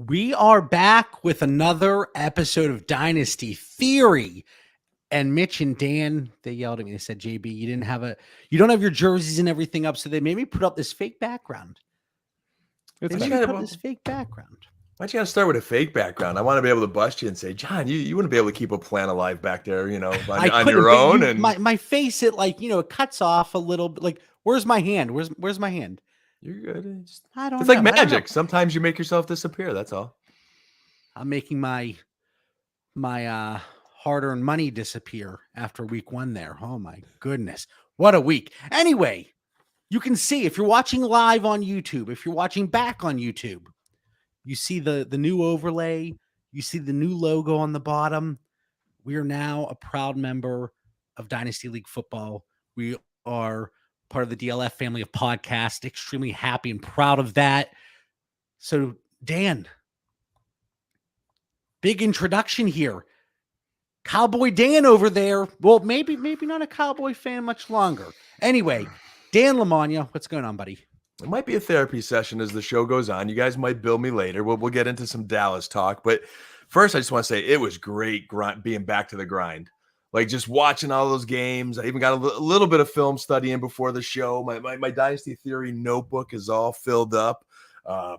We are back with another episode of Dynasty Theory. And Mitch and Dan, they yelled at me. They said, JB, you don't have your jerseys and everything up. So they made me put up this fake background. Why'd you gotta start with a fake background? I want to be able to bust you and say, John, you wouldn't be able to keep a plant alive back there, on your own. And my face, it cuts off a little bit. Like, where's my hand? Where's my hand? You're good. It's like magic. Sometimes you make yourself disappear. That's all. I'm making my hard-earned money disappear after week 1 there. Oh my goodness. What a week. Anyway, you can see if you're watching live on YouTube, if you're watching back on YouTube, you see the new overlay, you see the new logo on the bottom. We are now a proud member of Dynasty League Football. We are part of the DLF family of podcasts. Extremely happy and proud of that. So, Dan, big introduction here. Cowboy Dan over there. Well, maybe not a Cowboy fan much longer. Anyway, Dan Lamagna, what's going on, buddy? It might be a therapy session as the show goes on. You guys might bill me later. We'll get into some Dallas talk. But first, I just want to say it was great being back to the grind. Like just watching all those games. I even got a little bit of film studying before the show. My Dynasty Theory notebook is all filled up.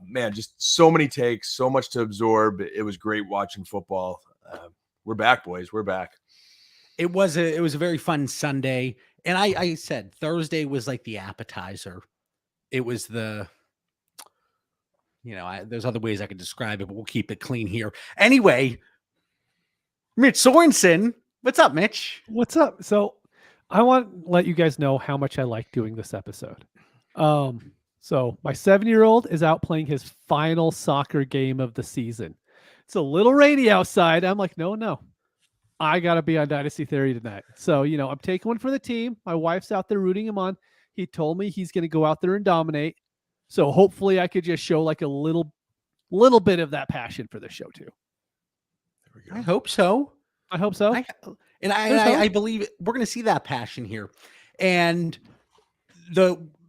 Man, just so many takes, so much to absorb. It was great watching football. We're back, boys. We're back. It was a very fun Sunday. And I said Thursday was like the appetizer. It was there's other ways I could describe it, but we'll keep it clean here. Anyway, Mitch Sorensen. What's up, Mitch? What's up? So I want to let you guys know how much I like doing this episode. So my 7-year-old is out playing his final soccer game of the season. It's a little rainy outside. I'm like, no. I got to be on Dynasty Theory tonight. So, I'm taking one for the team. My wife's out there rooting him on. He told me he's going to go out there and dominate. So hopefully I could just show like a little bit of that passion for the show too. There we go. I hope so. I believe we're going to see that passion here. And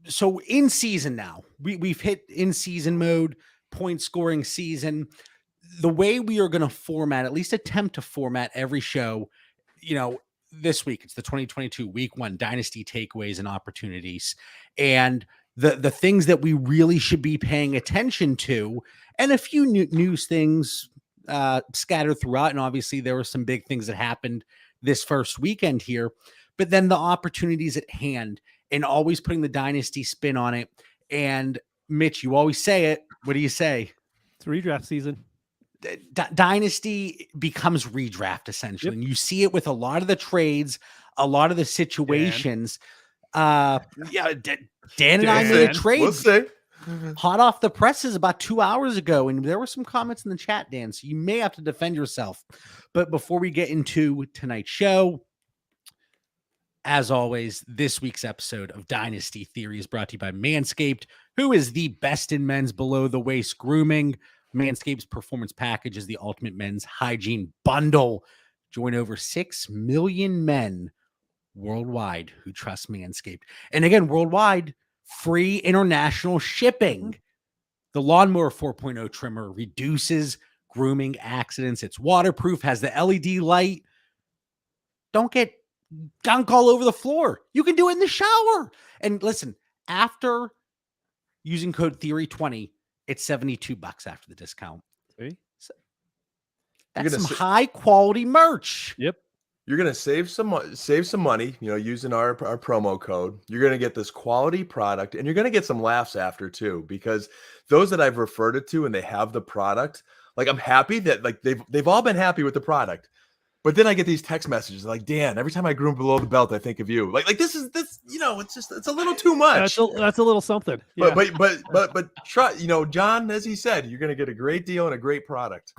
so in season now, we've hit in season mode, point scoring season. The way we are going to at least attempt to format every show, this week, it's the 2022 week 1 Dynasty takeaways and opportunities. And the things that we really should be paying attention to, and a few news things scattered throughout. And obviously there were some big things that happened this first weekend here, but then the opportunities at hand and always putting the Dynasty spin on it. And Mitch, you always say it. What do you say? It's redraft season. Dynasty becomes redraft essentially. Yep. And you see it with a lot of the trades, a lot of the situations. Dan and I made a trade. We'll say. Hot off the presses about 2 hours ago, and there were some comments in the chat, Dan, so you may have to defend yourself. But before we get into tonight's show, as always, this week's episode of Dynasty Theory is brought to you by MANSCAPED, who is the best in men's below-the-waist grooming. MANSCAPED's performance package is the ultimate men's hygiene bundle. Join over 6 million men worldwide who trust MANSCAPED. And again, worldwide, free international shipping. The Lawnmower 4.0 trimmer reduces grooming accidents. It's waterproof, has the LED light. Don't get gunk all over the floor. You can do it in the shower. And listen, after using code Theory20, it's $72 after the discount. See? So that's some high quality merch. Yep. You're going to save some money, using our promo code. You're going to get this quality product, and you're going to get some laughs after too, because those that I've referred it to and they have the product, like I'm happy that like they've all been happy with the product. But then I get these text messages like, Dan, every time I groom below the belt, I think of you. Like this, it's a little too much. That's a little something. Yeah. But try, John, as he said, you're going to get a great deal and a great product.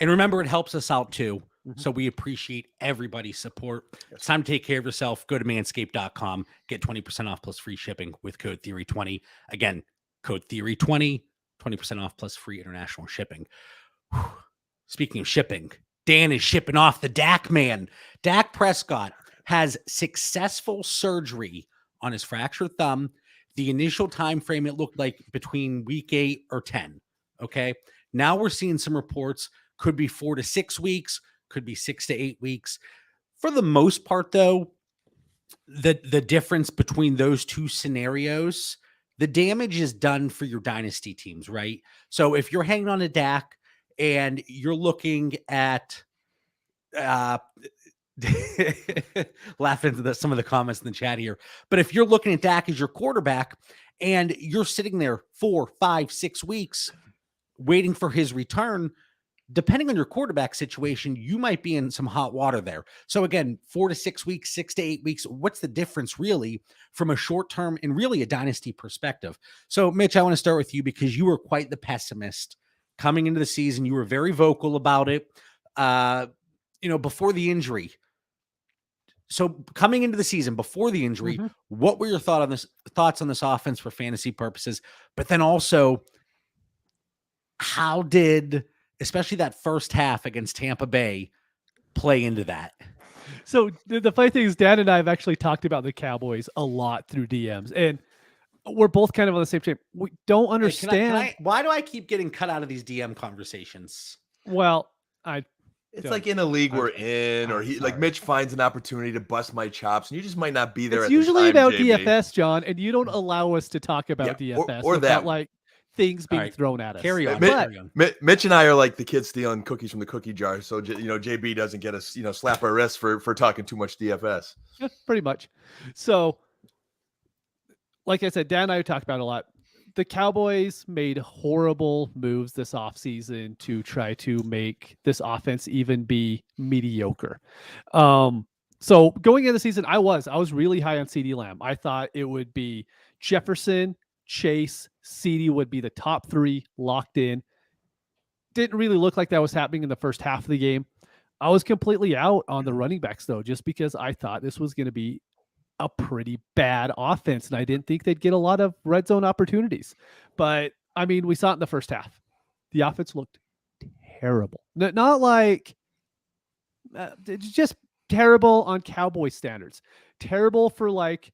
And remember, it helps us out too. So we appreciate everybody's support. It's time to take care of yourself. Go to manscaped.com, get 20% off plus free shipping with code Theory20. Again, code Theory20, 20% off plus free international shipping. Whew. Speaking of shipping, Dan is shipping off the Dak man. Dak Prescott has successful surgery on his fractured thumb. The initial time frame, it looked like between week 8 or 10. Okay. Now we're seeing some reports, could be 4 to 6 weeks, could be 6 to 8 weeks. For the most part, though, the difference between those two scenarios, the damage is done for your dynasty teams, right? So if you're hanging on a Dak and you're looking at laughing at some of the comments in the chat here, but if you're looking at Dak as your quarterback and you're sitting there 4, 5, 6 weeks waiting for his return, depending on your quarterback situation, you might be in some hot water there. So again, 4 to 6 weeks, 6 to 8 weeks, what's the difference really from a short-term and really a dynasty perspective? So Mitch, I want to start with you because you were quite the pessimist coming into the season. You were very vocal about it, before the injury. So coming into the season before the injury, what were your thoughts on this offense for fantasy purposes? But then also, how did especially that first half against Tampa Bay play into that? So the funny thing is, Dan and I have actually talked about the Cowboys a lot through DMs, and we're both kind of on the same page. We don't understand. Why do I keep getting cut out of these DM conversations? Well, it's like in a league we're in, or like Mitch finds an opportunity to bust my chops, and you just might not be there. It's at usually the time, about JB. DFS, John, and you don't allow us to talk about DFS or without that. like things being thrown at us. Carry on. Mitch and I are like the kids stealing cookies from the cookie jar, so JB doesn't get us slap our wrists for talking too much DFS. Yeah, pretty much. So, like I said, Dan and I talked about it a lot. The Cowboys made horrible moves this offseason to try to make this offense even be mediocre. So going into the season, I was really high on CeeDee Lamb. I thought it would be Jefferson, Chase, CeeDee would be the top 3 locked in. Didn't really look like that was happening in the first half of the game. I was completely out on the running backs, though, just because I thought this was going to be a pretty bad offense, and I didn't think they'd get a lot of red zone opportunities. But, I mean, we saw it in the first half. The offense looked terrible. Not like it's just terrible on Cowboy standards. Terrible for, like,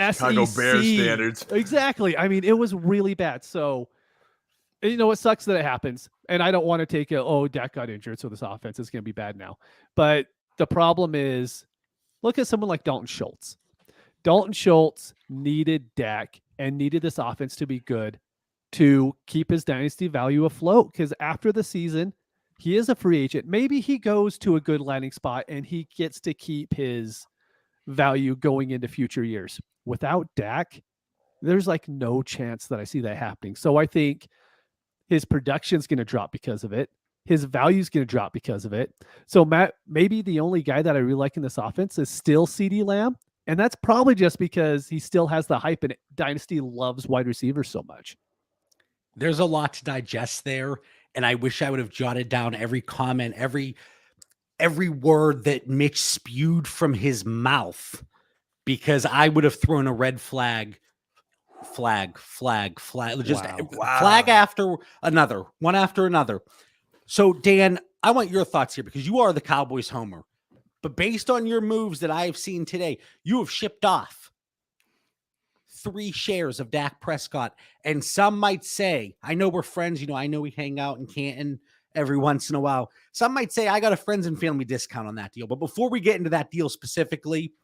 Chicago SEC. Bears standards. Exactly. I mean, it was really bad. So, it sucks that it happens. And I don't want to take Dak got injured, so this offense is going to be bad now. But the problem is, look at someone like Dalton Schultz. Dalton Schultz needed Dak and needed this offense to be good to keep his dynasty value afloat. Because after the season, he is a free agent. Maybe he goes to a good landing spot and he gets to keep his value going into future years. Without Dak, there's like no chance that I see that happening. So I think his production's going to drop because of it. His value's going to drop because of it. So Matt, maybe the only guy that I really like in this offense is still CeeDee Lamb. And that's probably just because he still has the hype and Dynasty loves wide receivers so much. There's a lot to digest there. And I wish I would have jotted down every comment, every word that Mitch spewed from his mouth, because I would have thrown a red flag, just flag after another, one after another. So Dan, I want your thoughts here because you are the Cowboys homer, but based on your moves that I have seen today, you have shipped off 3 shares of Dak Prescott. And some might say, I know we're friends, I know we hang out in Canton every once in a while. Some might say I got a friends and family discount on that deal. But before we get into that deal specifically,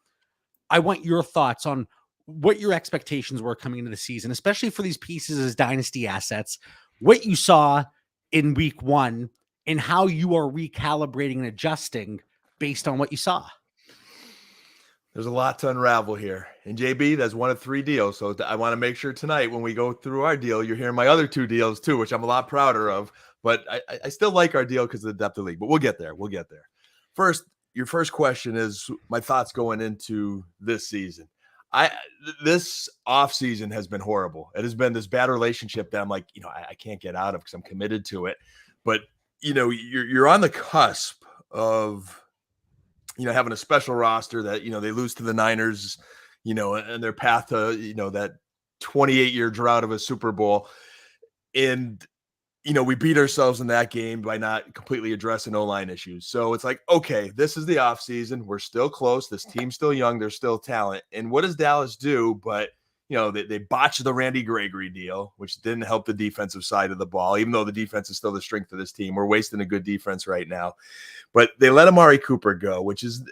I want your thoughts on what your expectations were coming into the season, especially for these pieces as dynasty assets, what you saw in week 1 and how you are recalibrating and adjusting based on what you saw. There's a lot to unravel here. And JB, that's one of 3 deals. So I want to make sure tonight when we go through our deal, you're hearing my other 2 deals too, which I'm a lot prouder of. But I still like our deal because of the depth of the league. But we'll get there. First, your first question is my thoughts going into this season. This offseason has been horrible. It has been this bad relationship that I'm like, I can't get out of because I'm committed to it. But, you're on the cusp of, having a special roster that, they lose to the Niners, and their path to, that 28-year drought of a Super Bowl. And, we beat ourselves in that game by not completely addressing O-line issues. So it's like, okay, this is the offseason. We're still close. This team's still young. There's still talent. And what does Dallas do? But, they botched the Randy Gregory deal, which didn't help the defensive side of the ball, even though the defense is still the strength of this team. We're wasting a good defense right now. But they let Amari Cooper go, which is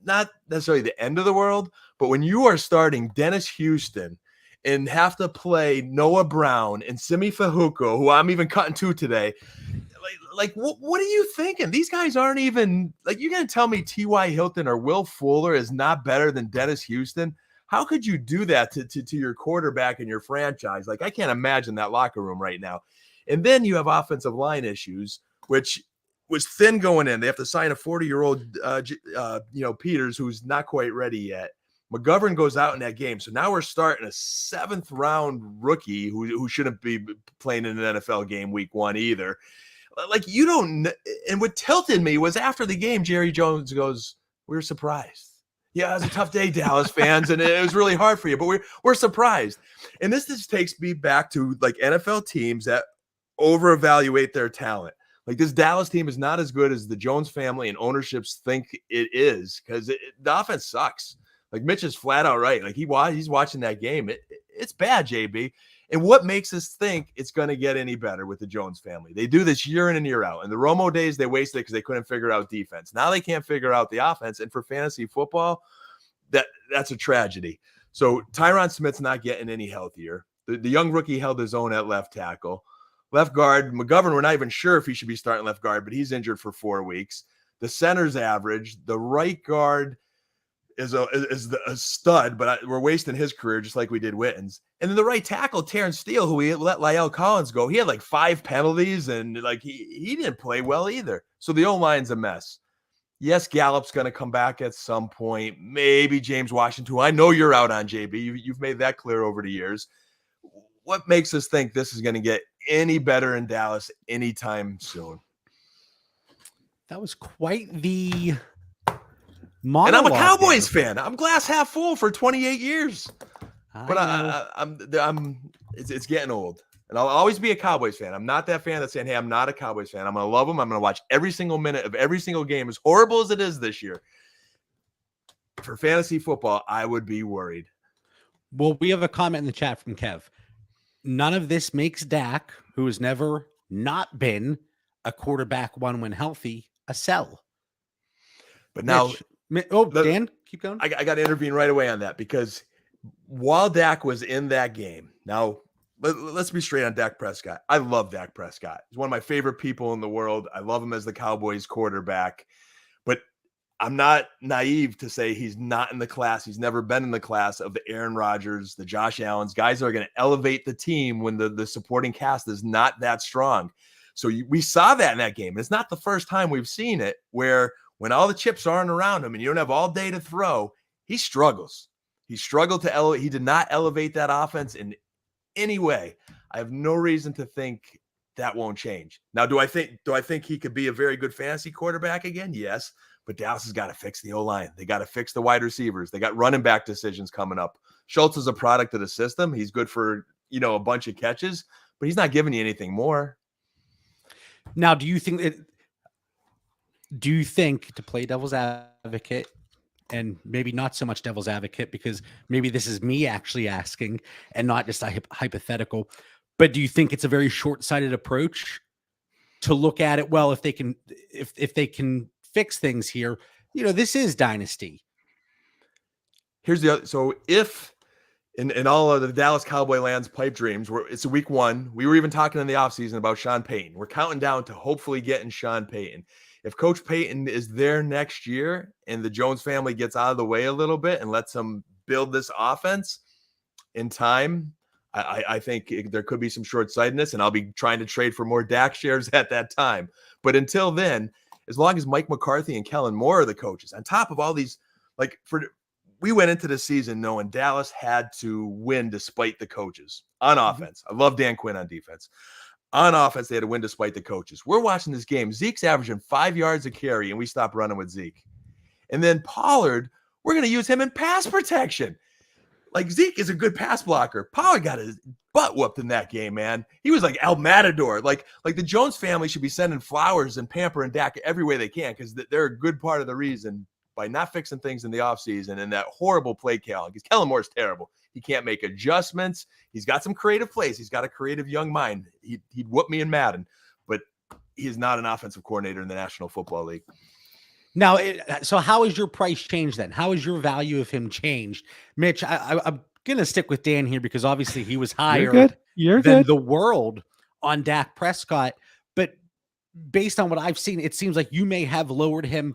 not necessarily the end of the world. But when you are starting Dennis Houston and have to play Noah Brown and Simi Fajuco, who I'm even cutting to today, what are you thinking? These guys aren't even you're going to tell me T.Y. Hilton or Will Fuller is not better than Dennis Houston? How could you do that to your quarterback and your franchise? I can't imagine that locker room right now. And then you have offensive line issues, which was thin going in. They have to sign a 40-year-old, Peters, who's not quite ready yet. McGovern goes out in that game. So now we're starting a 7th-round rookie who shouldn't be playing in an NFL game week 1 either. You don't – and what tilted me was after the game, Jerry Jones goes, "We're surprised. Yeah, it was a tough day, Dallas fans, and it was really hard for you, but we're surprised." And this just takes me back to NFL teams that over-evaluate their talent. This Dallas team is not as good as the Jones family and ownerships think it is, because the offense sucks. Mitch is flat out right. He's watching that game. It's bad, JB. And what makes us think it's going to get any better with the Jones family? They do this year in and year out. In the Romo days, they wasted it because they couldn't figure out defense. Now they can't figure out the offense. And for fantasy football, that's a tragedy. So Tyron Smith's not getting any healthier. The young rookie held his own at left tackle. Left guard, McGovern, we're not even sure if he should be starting left guard, but he's injured for 4 weeks. The center's average. The right guard is a stud, but we're wasting his career just like we did Witten's. And then the right tackle, Terrence Steele, who we let La'el Collins go, he had 5 penalties, and he didn't play well either. So the O-line's a mess. Yes, Gallup's going to come back at some point. Maybe James Washington. I know you're out on JB. You've made that clear over the years. What makes us think this is going to get any better in Dallas anytime soon? That was quite the monologue. And I'm a Cowboys fan. I'm glass half full for 28 years. It's getting old. And I'll always be a Cowboys fan. I'm not that fan that's saying, "Hey, I'm not a Cowboys fan. I'm going to love them. I'm going to watch every single minute of every single game," as horrible as it is this year. For fantasy football, I would be worried. Well, we have a comment in the chat from Kev. None of this makes Dak, who has never not been a quarterback one when healthy, a sell. But now, Dan, keep going. I got to intervene right away on that, because while Dak was in that game, now let's be straight on Dak Prescott. I love Dak Prescott. He's one of my favorite people in the world. I love him as the Cowboys quarterback, but I'm not naive to say he's not in the class. He's never been in the class of the Aaron Rodgers, the Josh Allens, guys that are going to elevate the team when the supporting cast is not that strong. So we saw that in that game. It's not the first time we've seen it, where when all the chips aren't around him and you don't have all day to throw, he struggles. He struggled to elevate. He did not elevate that offense in any way. I have no reason to think that won't change. Now, do I think he could be a very good fantasy quarterback again? Yes, but Dallas has got to fix the O-line. They got to fix the wide receivers. They got running back decisions coming up. Schultz is a product of the system. He's good for, a bunch of catches, but he's not giving you anything more. Now, do you think, to play devil's advocate, and maybe not so much devil's advocate, because maybe this is me actually asking and not just a hypothetical, but do you think it's a very short-sighted approach to look at it? Well, if they can fix things here, this is Dynasty. Here's the other. So if in all of the Dallas Cowboy land's pipe dreams, it's week 1. We were even talking in the offseason about Sean Payton. We're counting down to hopefully getting Sean Payton. If Coach Payton is there next year and the Jones family gets out of the way a little bit and lets them build this offense in time, I think there could be some short-sightedness, and I'll be trying to trade for more Dak shares at that time. But until then, as long as Mike McCarthy and Kellen Moore are the coaches, on top of all these, we went into the season knowing Dallas had to win despite the coaches on offense. I love Dan Quinn on defense. On offense, they had to win despite the coaches. We're watching this game. Zeke's averaging 5 yards a carry, and we stopped running with Zeke. And then Pollard, we're going to use him in pass protection. Zeke is a good pass blocker. Pollard got his butt whooped in that game, man. He was like El Matador. Like the Jones family should be sending flowers and pampering Dak every way they can, because they're a good part of the reason by not fixing things in the offseason and that horrible play calling, because Kellen Moore's terrible. He can't make adjustments. He's got some creative plays. He's got a creative young mind. He'd whoop me in Madden, but he's not an offensive coordinator in the National Football League. Now, so how has your price changed then? How has your value of him changed? Mitch, I'm going to stick with Dan here because obviously he was higher than the world on Dak Prescott. But based on what I've seen, it seems like you may have lowered him,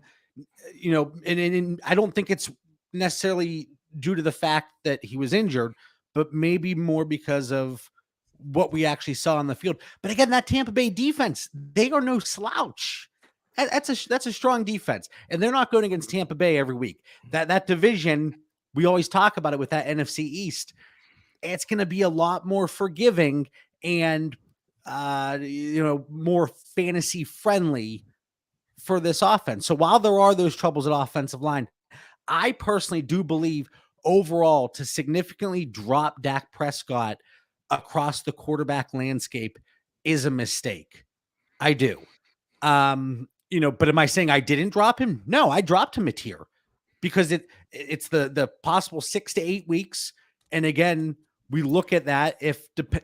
and I don't think it's necessarily due to the fact that he was injured, but maybe more because of what we actually saw on the field. But again, that Tampa Bay defense, they are no slouch. That's a strong defense, and they're not going against Tampa Bay every week. That division, we always talk about it with that NFC East. It's going to be a lot more forgiving and more fantasy friendly for this offense. So while there are those troubles at offensive line, I personally do believe overall to significantly drop Dak Prescott across the quarterback landscape is a mistake. I do. But am I saying I didn't drop him? No, I dropped him a tier because it's the possible 6 to 8 weeks. And again, we look at that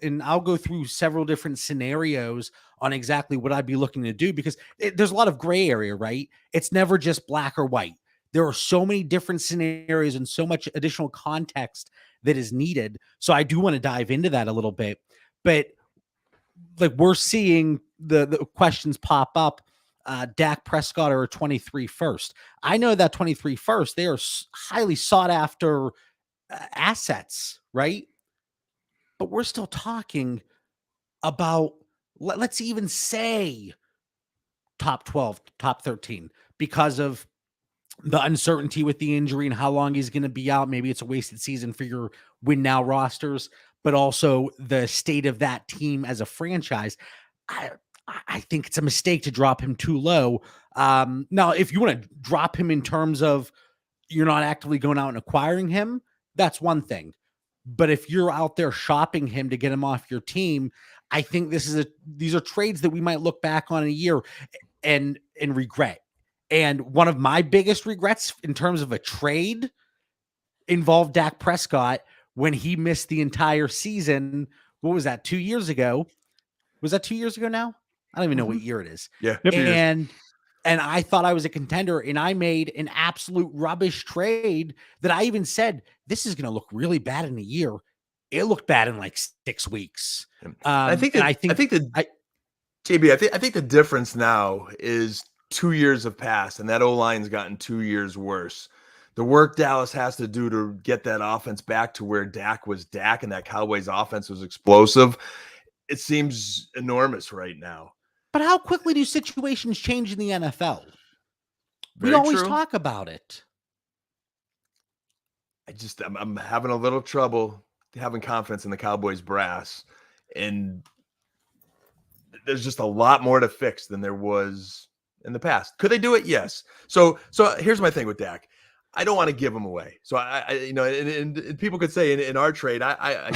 and I'll go through several different scenarios on exactly what I'd be looking to do because there's a lot of gray area, right? It's never just black or white. There are so many different scenarios and so much additional context that is needed. So I do want to dive into that a little bit, but like we're seeing the questions pop up. Dak Prescott or a 23 first. I know that 23 first, they are highly sought after assets, right? But we're still talking about, let's even say top 12, top 13, because of the uncertainty with the injury and how long he's going to be out. Maybe it's a wasted season for your win now rosters, but also the state of that team as a franchise. I think it's a mistake to drop him too low. Now, if you want to drop him in terms of you're not actively going out and acquiring him, that's one thing. But if you're out there shopping him to get him off your team, I think these are trades that we might look back on in a year and regret. And one of my biggest regrets in terms of a trade involved Dak Prescott when he missed the entire season. What was that, 2 years ago? Was that 2 years ago now? I don't even know what year it is. Yeah. And I thought I was a contender, and I made an absolute rubbish trade that I even said, this is going to look really bad in a year. It looked bad in like 6 weeks. I think the difference now is 2 years have passed, and that O-line's gotten 2 years worse. The work Dallas has to do to get that offense back to where Dak was Dak and that Cowboys offense was explosive, it seems enormous right now. But how quickly do situations change in the NFL? We always talk about it. I'm having a little trouble having confidence in the Cowboys brass, and there's just a lot more to fix than there was in the past. Could they do it? Yes. So here's my thing with Dak. I don't want to give him away. So and people could say in our trade, I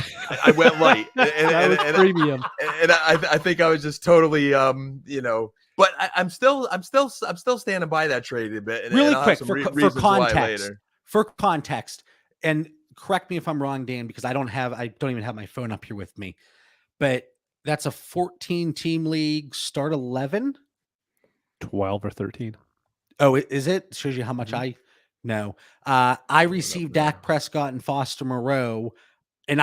went light and premium. And I think I was just totally, but I'm still standing by that trade a bit. Really quick for context, and correct me if I'm wrong, Dan, because I don't even have my phone up here with me, but that's a 14 team league, start 11, 12 or 13. Oh, is it? Shows you how much No, I received Dak Prescott and Foster Moreau, and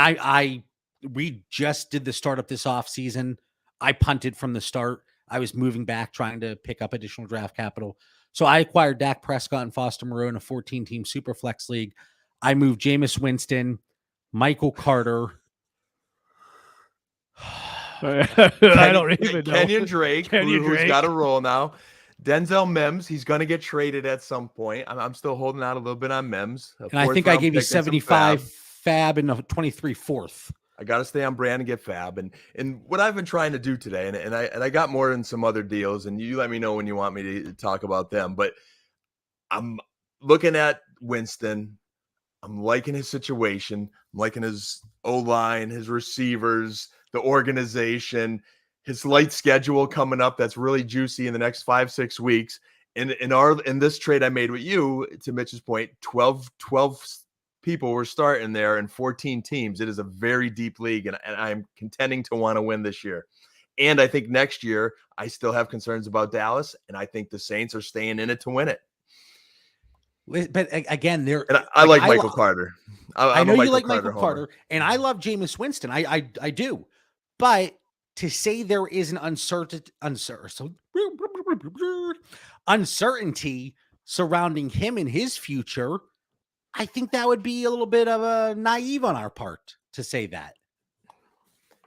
we just did the startup this offseason. I punted from the start. I was moving back, trying to pick up additional draft capital. So I acquired Dak Prescott and Foster Moreau in a 14-team Superflex league. I moved Jameis Winston, Michael Carter. I don't even know. Kenyon Drake, who's got a role now. Denzel Mims, he's going to get traded at some point. I'm still holding out a little bit on Mims. And I think I gave you 75 fab and a 23 fourth. I got to stay on brand and get fab. And what I've been trying to do today, and I got more in some other deals, and you let me know when you want me to talk about them. But I'm looking at Winston. I'm liking his situation. I'm liking his O-line, his receivers, the organization, his light schedule coming up that's really juicy in the next 5-6 weeks. In this trade I made with you, to Mitch's point, 12 people were starting there and 14 teams. It is a very deep league, and I'm contending to want to win this year. And I think next year, I still have concerns about Dallas, and I think the Saints are staying in it to win it. But again, and I like Michael Carter. I know you like Michael Carter, and I love Jameis Winston. I do. But to say there is an uncertainty surrounding him and his future, I think that would be a little bit of a naive on our part to say that.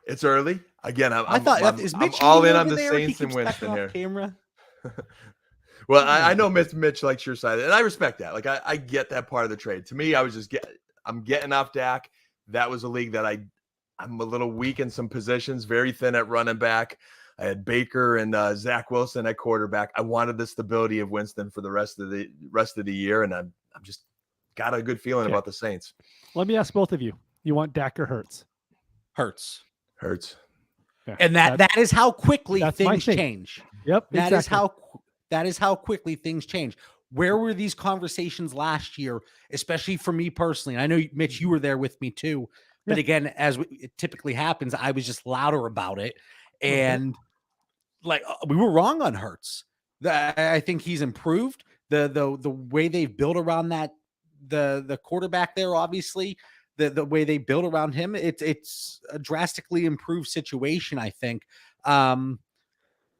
It's early. Again, I'm Mitch all in on the Saints and Winston here. Camera. Well, I know Mitch likes your side, and I respect that. Like, I get that part of the trade. To me, I'm getting off Dak. That was a league that I'm a little weak in some positions, very thin at running back. I had Baker and Zach Wilson at quarterback. I wanted the stability of Winston for the rest of the year, and I'm just got a good feeling about the Saints. Let me ask both of you: you want Dak or Hurts? Hurts. Yeah, and that is how quickly things change. Yep, that is how quickly things change. Where were these conversations last year, especially for me personally? I know, Mitch, you were there with me too. But again, as it typically happens, I was just louder about it. And we were wrong on Hurts. I think he's improved. The way they've built around that, the quarterback there, obviously, the way they build around him, it's a drastically improved situation, I think. And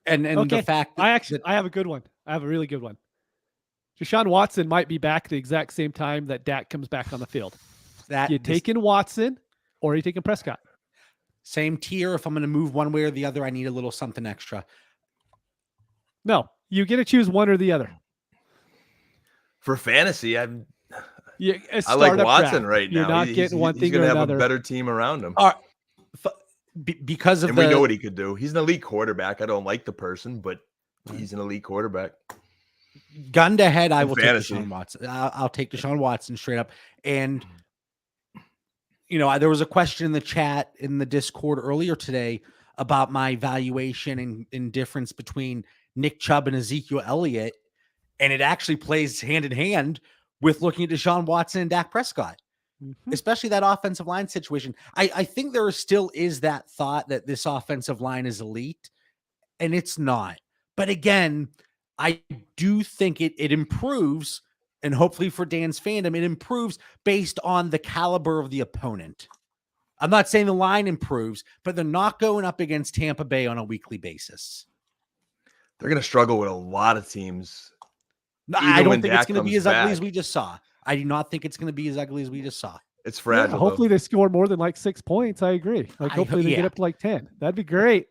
the fact that I have a good one. I have a really good one. Deshaun Watson might be back the exact same time that Dak comes back on the field. You taking Watson or are you taking Prescott? Same tier. If I'm going to move one way or the other, I need a little something extra. No, you get to choose one or the other. For fantasy, I like Watson right now. You're not getting one thing or another. He's going to have another. a better team around him. Because of we know what he could do. He's an elite quarterback. I don't like the person, but he's an elite quarterback. Gun to head, I will take Deshaun Watson. I'll take Deshaun Watson straight up. And, there was a question in the chat in the Discord earlier today about my valuation and difference between Nick Chubb and Ezekiel Elliott. And it actually plays hand in hand with looking at Deshaun Watson and Dak Prescott, especially that offensive line situation. I think there still is that thought that this offensive line is elite, and it's not. But again, I do think it improves, and hopefully for Dan's fandom, it improves based on the caliber of the opponent. I'm not saying the line improves, but they're not going up against Tampa Bay on a weekly basis. They're going to struggle with a lot of teams. No, I don't think it's going to be as ugly as we just saw. I do not think it's going to be as ugly as we just saw. It's fragile. Hopefully they score more than 6 points. I agree. Hopefully they get up to 10. That'd be great.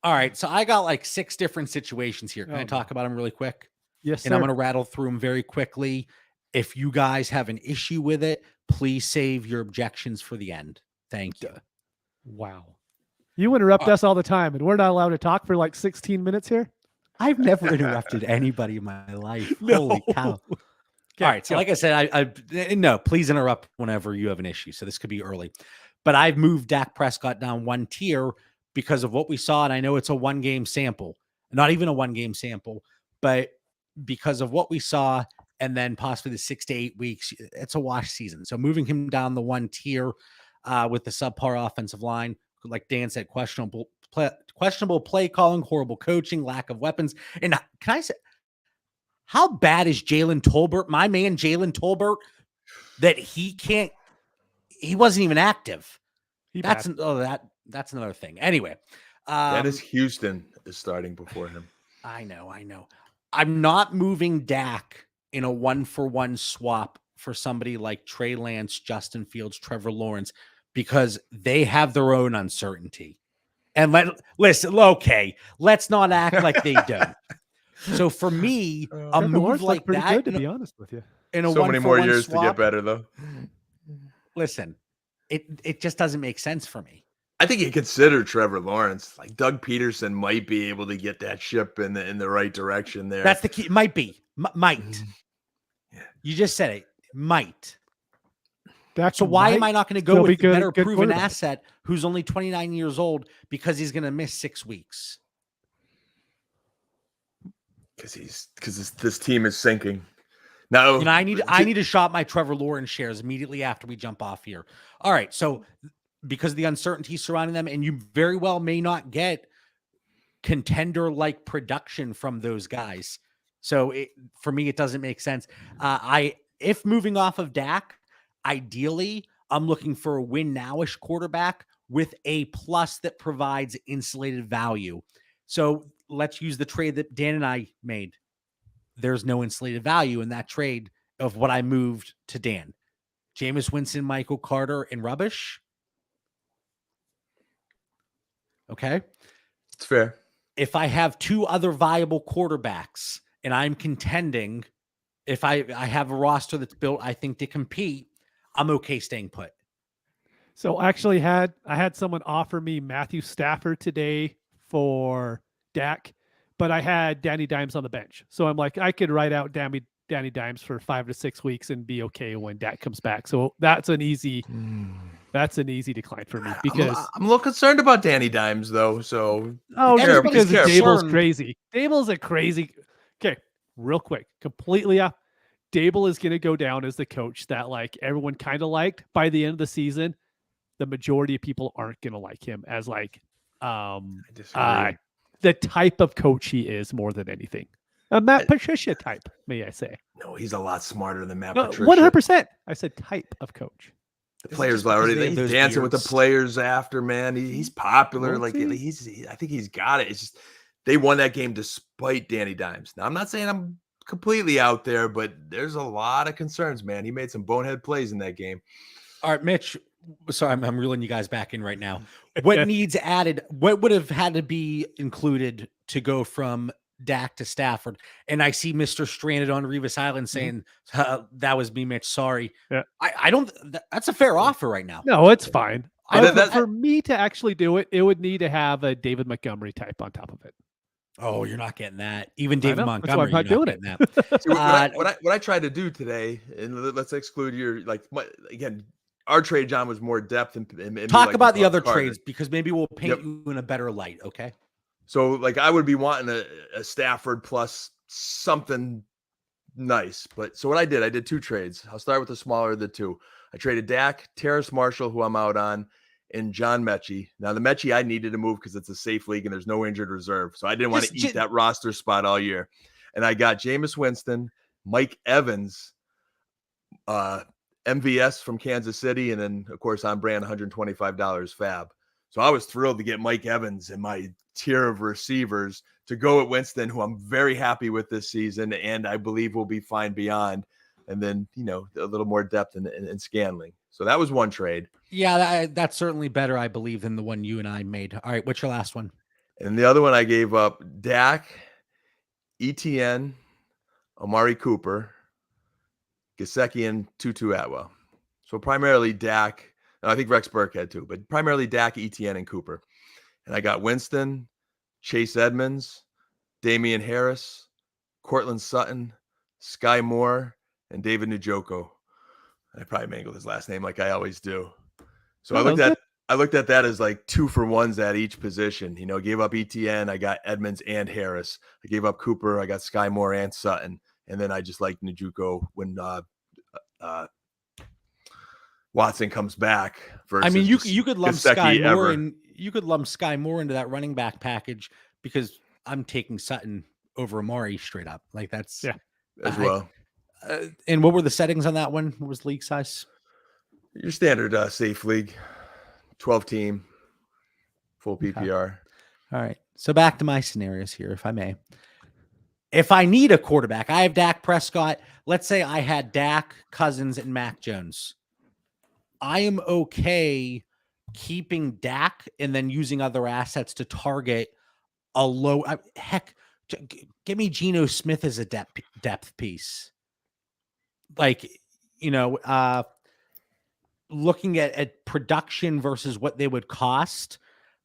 All right, so I got 6 different situations here. Can I talk about them really quick? Yes, and I'm going to rattle through them very quickly. If you guys have an issue with it, please save your objections for the end. Thank you. Wow. You interrupt us all the time, and we're not allowed to talk for 16 minutes here? I've never interrupted anybody in my life. Holy cow. Okay, all right, so like I said, no, please interrupt whenever you have an issue. So this could be early. But I've moved Dak Prescott down one tier because of what we saw, and I know it's a one-game sample. Not even a one-game sample, but because of what we saw, and then possibly the 6 to 8 weeks, it's a wash season. So moving him down the one tier with the subpar offensive line, like Dan said, questionable play calling, horrible coaching, lack of weapons. And can I say, how bad is Jalen Tolbert, my man Jalen Tolbert, that he wasn't even active? That's another thing. Anyway. Dennis Houston is starting before him. I know. I'm not moving Dak in a 1-for-1 swap for somebody like Trey Lance, Justin Fields, Trevor Lawrence, because they have their own uncertainty. And listen, okay, let's not act like they don't. So for me, a move like that, good, to be honest with you, in a so many more years swap, to get better, though. Listen, it just doesn't make sense for me. I think you consider Trevor Lawrence. Doug Peterson might be able to get that ship in the right direction there. That's the key. Might be. Might. Yeah. You just said it. Might. So why am I not going to go with the better proven asset who's only 29 years old because he's going to miss 6 weeks? Because this team is sinking. No, And I need to shop my Trevor Lawrence shares immediately after we jump off here. All right, so because of the uncertainty surrounding them, and you very well may not get contender-like production from those guys. So for me, it doesn't make sense. If moving off of Dak, ideally, I'm looking for a win nowish quarterback with a plus that provides insulated value. So let's use the trade that Dan and I made. There's no insulated value in that trade of what I moved to Dan. Jameis Winston, Michael Carter, and rubbish. Okay. It's fair. If I have two other viable quarterbacks and I'm contending, if I have a roster that's built, I think, to compete, I'm okay staying put. So actually I had someone offer me Matthew Stafford today for Dak, but I had Danny Dimes on the bench. So I'm like, I could write out Danny Dimes for 5 to 6 weeks and be okay when Dak comes back. So that's an easy decline for me because I'm a little concerned about Danny Dimes though. So just because Dable's concerned. crazy. Dable's a crazy. Okay, real quick, completely off. Dable is going to go down as the coach that like everyone kind of liked. By the end of the season, the majority of people aren't going to like him as like the type of coach he is more than anything. A Matt Patricia type, may I say. No, he's a lot smarter than Matt Patricia. 100%. I said type of coach. The players already he's dancing with the players after, man. He's popular. Like I think he's got it. It's just they won that game despite Danny Dimes. Now I'm not saying I'm completely out there, but there's a lot of concerns, man. He made some bonehead plays in that game. All right, Mitch. Sorry, I'm reeling you guys back in right now. What needs added? What would have had to be included to go from Dak to Stafford? And I see Mr. Stranded on Revis Island saying, that was me, Mitch. Sorry. Yeah. I don't, that's a fair offer right now. No, it's fine. For me to actually do it, it would need to have a David Montgomery type on top of it. Oh, you're not getting that. Even David Montgomery, that's why I'm not doing it. See, what I tried to do today, and let's exclude your again. Our trade, John, was more depth and talk about the other trades because maybe we'll paint you in a better light. Okay. So like I would be wanting a Stafford plus something nice. But so what I did 2 trades. I'll start with the smaller of the 2. I traded Dak, Terrace Marshall, who I'm out on, and John Mechie. Now the Mechie I needed to move because it's a safe league and there's no injured reserve. So I didn't want to eat that roster spot all year. And I got Jameis Winston, Mike Evans, MVS from Kansas City, and then of course on brand $125 fab. So I was thrilled to get Mike Evans in my tier of receivers to go at Winston, who I'm very happy with this season, and I believe will be fine beyond. And then a little more depth in Scanling. So that was one trade. Yeah, that's certainly better, I believe, than the one you and I made. All right, what's your last one? And the other one I gave up Dak, ETN, Amari Cooper, Gesicki, and Tutu Atwell. So primarily Dak, and I think Rex Burkhead too, but primarily Dak, ETN, and Cooper. And I got Winston, Chase Edmonds, Damian Harris, Cortland Sutton, Sky Moore, and David Njoku. I probably mangled his last name like I always do. So I looked at that as like 2-for-1s at each position. Gave up ETN, I got Edmonds and Harris. I gave up Cooper, I got Sky Moore and Sutton. And then I just like Njoku when Watson comes back. I mean, you could lump Sky Moore and you could lump Sky Moore into that running back package because I'm taking Sutton over Amari straight up. Like that's as well. And what were the settings on that one? What was league size? Your standard safe league, 12 team, full PPR. Okay. All right. So back to my scenarios here, if I may. If I need a quarterback, I have Dak Prescott. Let's say I had Dak, Cousins, and Mac Jones. I am okay keeping Dak and then using other assets to target a low. Heck, give me Geno Smith as a depth piece. Like, looking at production versus what they would cost,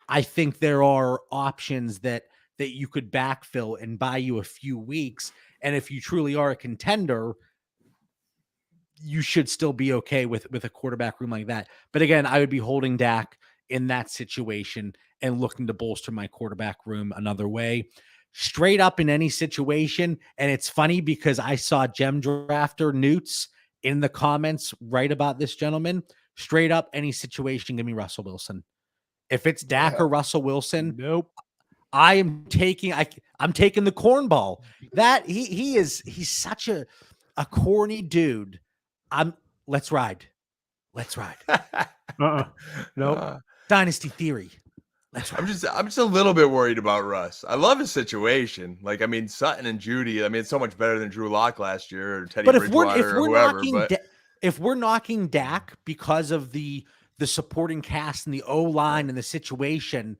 I think there are options that you could backfill and buy you a few weeks. And if you truly are a contender, you should still be okay with a quarterback room like that. But again, I would be holding Dak in that situation and looking to bolster my quarterback room another way. straight up in any situation. And it's funny because I saw Gem Drafter Newts in the comments right about this gentleman. Straight up any situation, give me Russell Wilson. If it's Dak or Russell Wilson, Nope. I'm taking the cornball. That he's such a corny dude. Let's ride. Nope. Dynasty Theory. I'm just a little bit worried about Russ. I love his situation. Like, I mean, Sutton and Judy. I mean, it's so much better than Drew Lock last year or Teddy Bridgewater or whoever. If we're knocking Dak because of the supporting cast and the O line and the situation,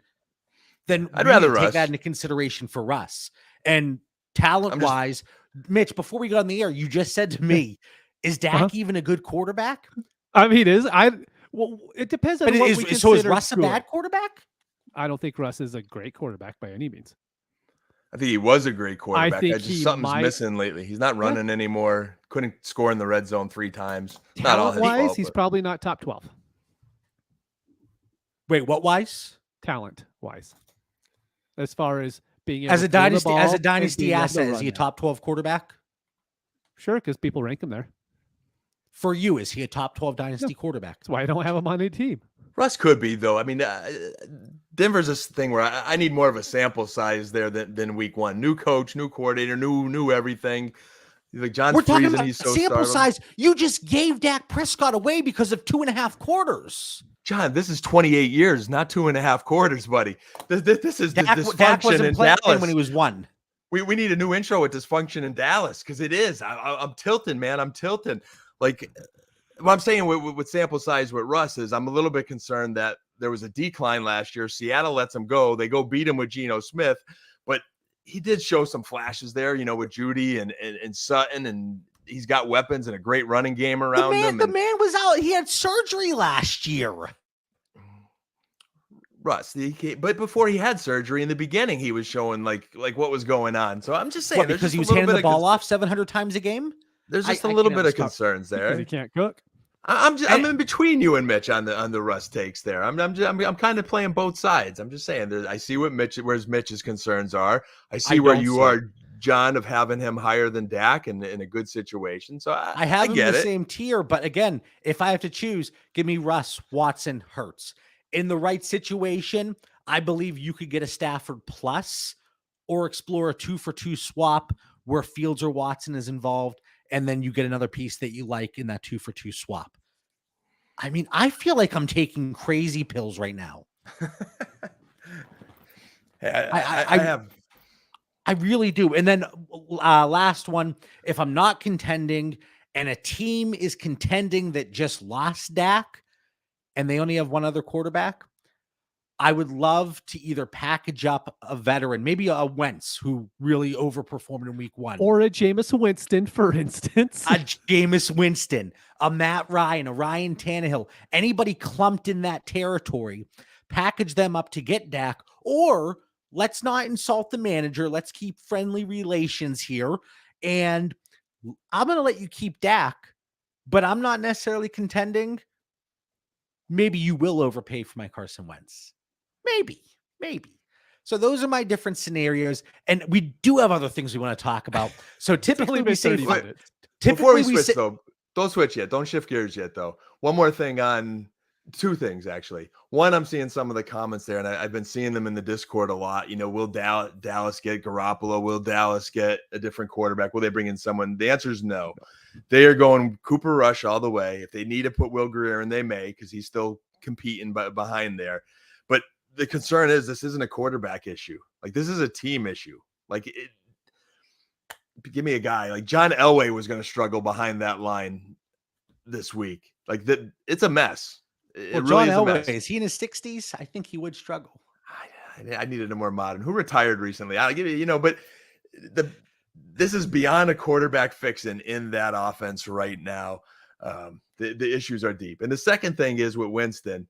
then I'd rather take Russ. that into consideration for Russ. And talent wise, Mitch, before we got on the air, you just said to me, "Is Dak even a good quarterback?" I mean, it depends on what we consider. So is Russ a bad quarterback? I don't think Russ is a great quarterback by any means. I think he was a great quarterback. I think something's missing lately. He's not running anymore. Couldn't score in the red zone 3 times. Not all his fault. He's probably not top 12. Wait, what wise? Talent wise, as far as being able as a to dynasty asset, is he a top 12 quarterback? Sure, because people rank him there. For you, is he a top 12 dynasty quarterback? That's why I don't have him on a team. Russ could be, though. I mean, Denver's this thing where I need more of a sample size there than week 1. New coach, new coordinator, new everything. Like John's freezing. He's so sample startled. size. You just gave Dak Prescott away because of 2.5 quarters. John, this is 28 years, not 2.5 quarters, buddy. This is Dak dysfunction wasn't in playing Dallas. when he was 1. We need a new intro with dysfunction in Dallas because it is. I'm tilting, man. I'm tilting. Like what I'm saying with sample size with Russ is I'm a little bit concerned that there was a decline last year. Seattle lets him go. They go beat him with Geno Smith, but he did show some flashes there, with Judy and Sutton, and he's got weapons and a great running game around him. The man was out. He had surgery last year. Russ, but before he had surgery in the beginning, he was showing like what was going on. So I'm just saying, because he was handing the ball off 700 times a game. There's just a little bit of concerns there. Because he can't cook. I'm in between you and Mitch on the Russ takes there. I'm kind of playing both sides. I'm just saying I see where Mitch's concerns are. I see where you are, John, of having him higher than Dak in a good situation. So I have him in the same tier, but again, if I have to choose, give me Russ, Watson, Hurts. In the right situation, I believe you could get a Stafford plus or explore a 2-for-2 swap where Fields or Watson is involved, and then you get another piece that you like in that 2-for-2 swap. I mean, I feel like I'm taking crazy pills right now. I really do. And then last one, if I'm not contending and a team is contending that just lost Dak and they only have one other quarterback, I would love to either package up a veteran, maybe a Wentz who really overperformed in week 1. Or a Jameis Winston, for instance. A Jameis Winston, a Matt Ryan, a Ryan Tannehill, anybody clumped in that territory, package them up to get Dak. Or let's not insult the manager. Let's keep friendly relations here. And I'm going to let you keep Dak, but I'm not necessarily contending. Maybe you will overpay for my Carson Wentz. Maybe. So those are my different scenarios. And we do have other things we want to talk about. So typically we say, before we switch though, don't switch yet. Don't shift gears yet though. One more thing on 2 things, actually. One, I'm seeing some of the comments there, and I've been seeing them in the Discord a lot. Will Dallas get Garoppolo? Will Dallas get a different quarterback? Will they bring in someone? The answer is no. They are going Cooper Rush all the way. If they need to put Will Greer in, they may, because he's still competing behind there. But the concern is this isn't a quarterback issue. Like, this is a team issue. Like, give me a guy. Like, John Elway was going to struggle behind that line this week. Like, it's a mess. It John really Elway, is he in his 60s? I think he would struggle. I needed a more modern. Who retired recently? I'll give you, but this is beyond a quarterback fixing in that offense right now. The issues are deep. And the second thing is with Winston,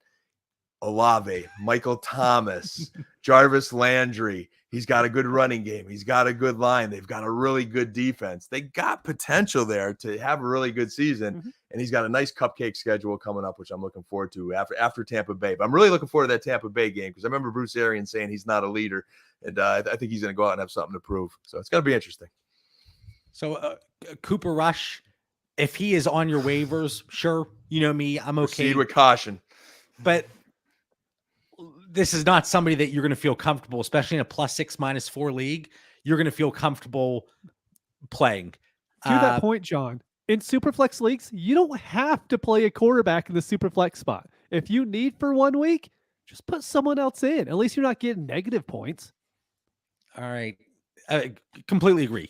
Olave, Michael Thomas, Jarvis Landry. He's got a good running game. He's got a good line. They've got a really good defense. They got potential there to have a really good season. And he's got a nice cupcake schedule coming up, which I'm looking forward to after Tampa Bay. But I'm really looking forward to that Tampa Bay game because I remember Bruce Arians saying he's not a leader. And I think he's going to go out and have something to prove. So it's going to be interesting. So Cooper Rush, if he is on your waivers, sure. You know me, I'm okay. Proceed with caution. But this is not somebody that you're going to feel comfortable, especially in a +6, -4 league. You're going to feel comfortable playing. To that point, John, in Superflex leagues, you don't have to play a quarterback in the Superflex spot. If you need for 1 week, just put someone else in. At least you're not getting negative points. All right. Completely agree.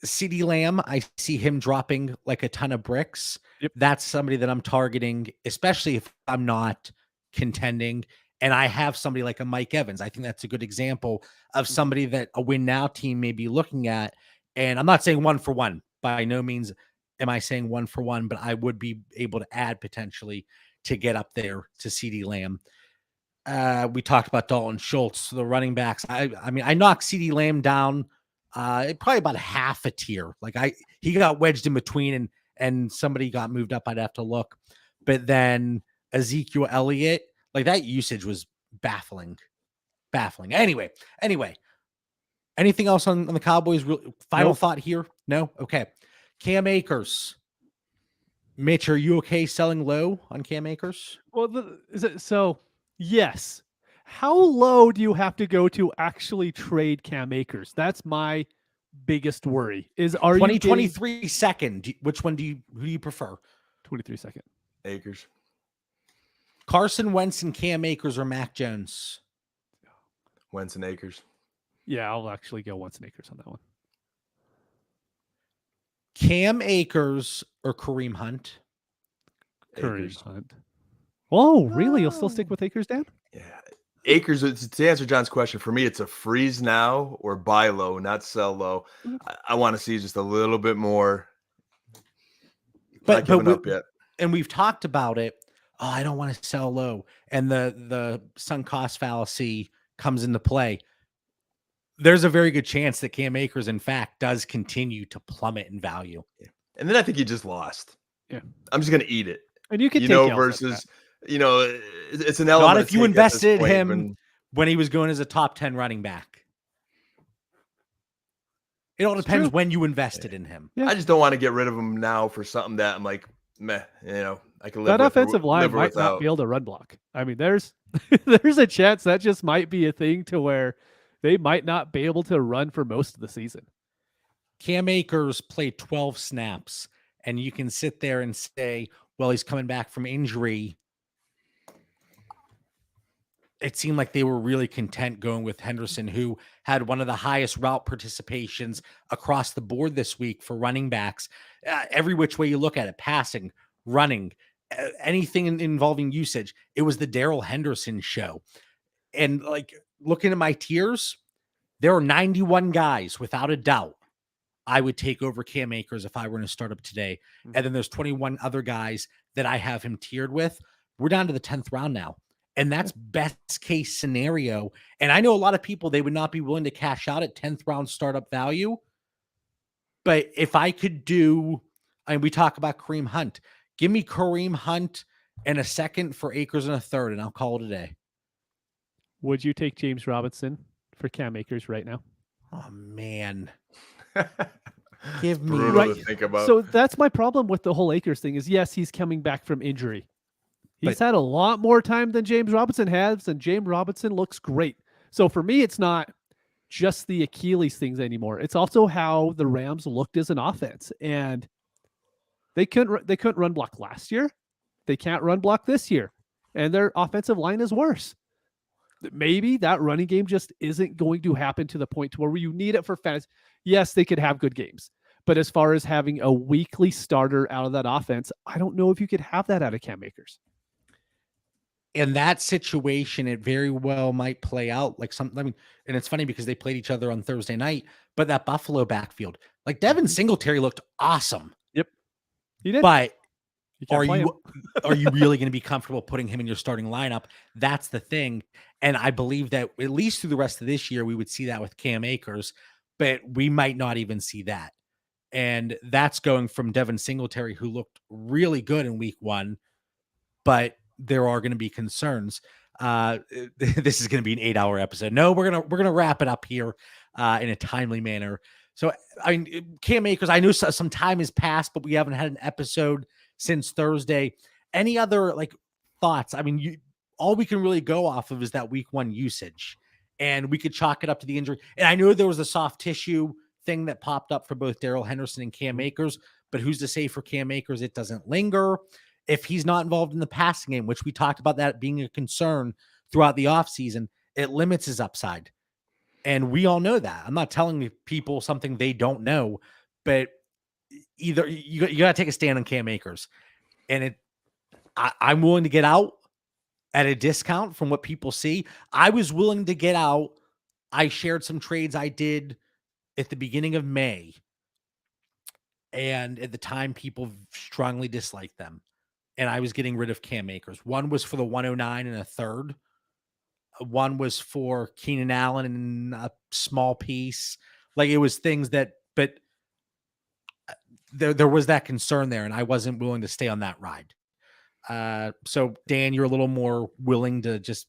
CD Lamb, I see him dropping like a ton of bricks. Yep. That's somebody that I'm targeting, especially if I'm not contending and I have somebody like a Mike Evans. I think that's a good example of somebody that a win now team may be looking at. And I'm not saying 1 for 1. By no means am I saying 1 for 1, but I would be able to add potentially to get up there to CD Lamb. We talked about Dalton Schultz, the running backs. I mean, I knocked CD Lamb down probably about half a tier. Like he got wedged in between and somebody got moved up. I'd have to look. But then Ezekiel Elliott, like that usage was baffling. Anyway, anything else on the Cowboys? Final thought here? No? Okay. Cam Akers. Mitch, are you okay selling low on Cam Akers? Well, yes. How low do you have to go to actually trade Cam Akers? That's my biggest worry. Are 2023 second? Which one who do you prefer? 23 second. Akers. Carson Wentz and Cam Akers or Mac Jones? Wentz and Akers. Yeah, I'll actually go Wentz and Akers on that one. Cam Akers or Kareem Hunt? Kareem Hunt. Oh, really? You'll still stick with Akers, Dan? Yeah. Akers, to answer John's question, for me, it's a freeze now or buy low, not sell low. I want to see just a little bit more. Not giving up yet. And we've talked about it. Oh, I don't want to sell low. And the sunk cost fallacy comes into play. There's a very good chance that Cam Akers, in fact, does continue to plummet in value. Yeah. And then I think you just lost. Yeah. I'm just going to eat it. And you can versus, it's an element. Not if you invested him when he was going as a top 10 running back. It all depends when you invested in him. Yeah. I just don't want to get rid of him now for something that I'm like, meh, I can live that with offensive line might not be able to run block. I mean, there's a chance that just might be a thing to where they might not be able to run for most of the season. Cam Akers played 12 snaps, and you can sit there and say, well, he's coming back from injury. It seemed like they were really content going with Henderson, who had one of the highest route participations across the board this week for running backs. Every which way you look at it, passing, running, anything involving usage, it was the Darrell Henderson show. And like looking at my tiers, there are 91 guys without a doubt I would take over Cam Akers if I were in a startup today. And then there's 21 other guys that I have him tiered with. We're down to the 10th round now. And that's best case scenario. And I know a lot of people, they would not be willing to cash out at 10th round startup value. But if I could we talk about Kareem Hunt. Give me Kareem Hunt and a second for Akers and a third, and I'll call it a day. Would you take James Robinson for Cam Akers right now? Oh, man. Give me to think about. So that's my problem with the whole Akers thing is, yes, he's coming back from injury. He's had a lot more time than James Robinson has, and James Robinson looks great. So for me, it's not just the Achilles things anymore. It's also how the Rams looked as an offense, and they couldn't run block last year. They can't run block this year, and their offensive line is worse. Maybe that running game just isn't going to happen to the point to where you need it for fantasy. Yes, they could have good games, but as far as having a weekly starter out of that offense, I don't know if you could have that out of Cam Akers. In that situation, it very well might play out like something. I mean, and it's funny because they played each other on Thursday night, but that Buffalo backfield, like Devin Singletary looked awesome. Yep. He did. But You can't play him. Are you really going to be comfortable putting him in your starting lineup? That's the thing. And I believe that at least through the rest of this year, we would see that with Cam Akers, but we might not even see that. And that's going from Devin Singletary, who looked really good in week 1, but there are going to be concerns. This is going to be an 8-hour episode. No, we're going to wrap it up here in a timely manner. So, I mean, Cam Akers, I know some time has passed, but we haven't had an episode since Thursday. Any other thoughts? I mean, all we can really go off of is that week 1 usage, and we could chalk it up to the injury. And I know there was a soft tissue thing that popped up for both Darrell Henderson and Cam Akers, but who's to say for Cam Akers it doesn't linger if he's not involved in the passing game, which we talked about that being a concern throughout the offseason. It limits his upside. And we all know that. I'm not telling people something they don't know, but either you got to take a stand on Cam Akers. And I'm willing to get out at a discount from what people see. I was willing to get out. I shared some trades I did at the beginning of May. And at the time, people strongly disliked them. And I was getting rid of Cam Akers. One was for the 109 and a third. One was for Keenan Allen and a small piece. It was things that, but there was that concern there, and I wasn't willing to stay on that ride. So Dan, you're a little more willing to just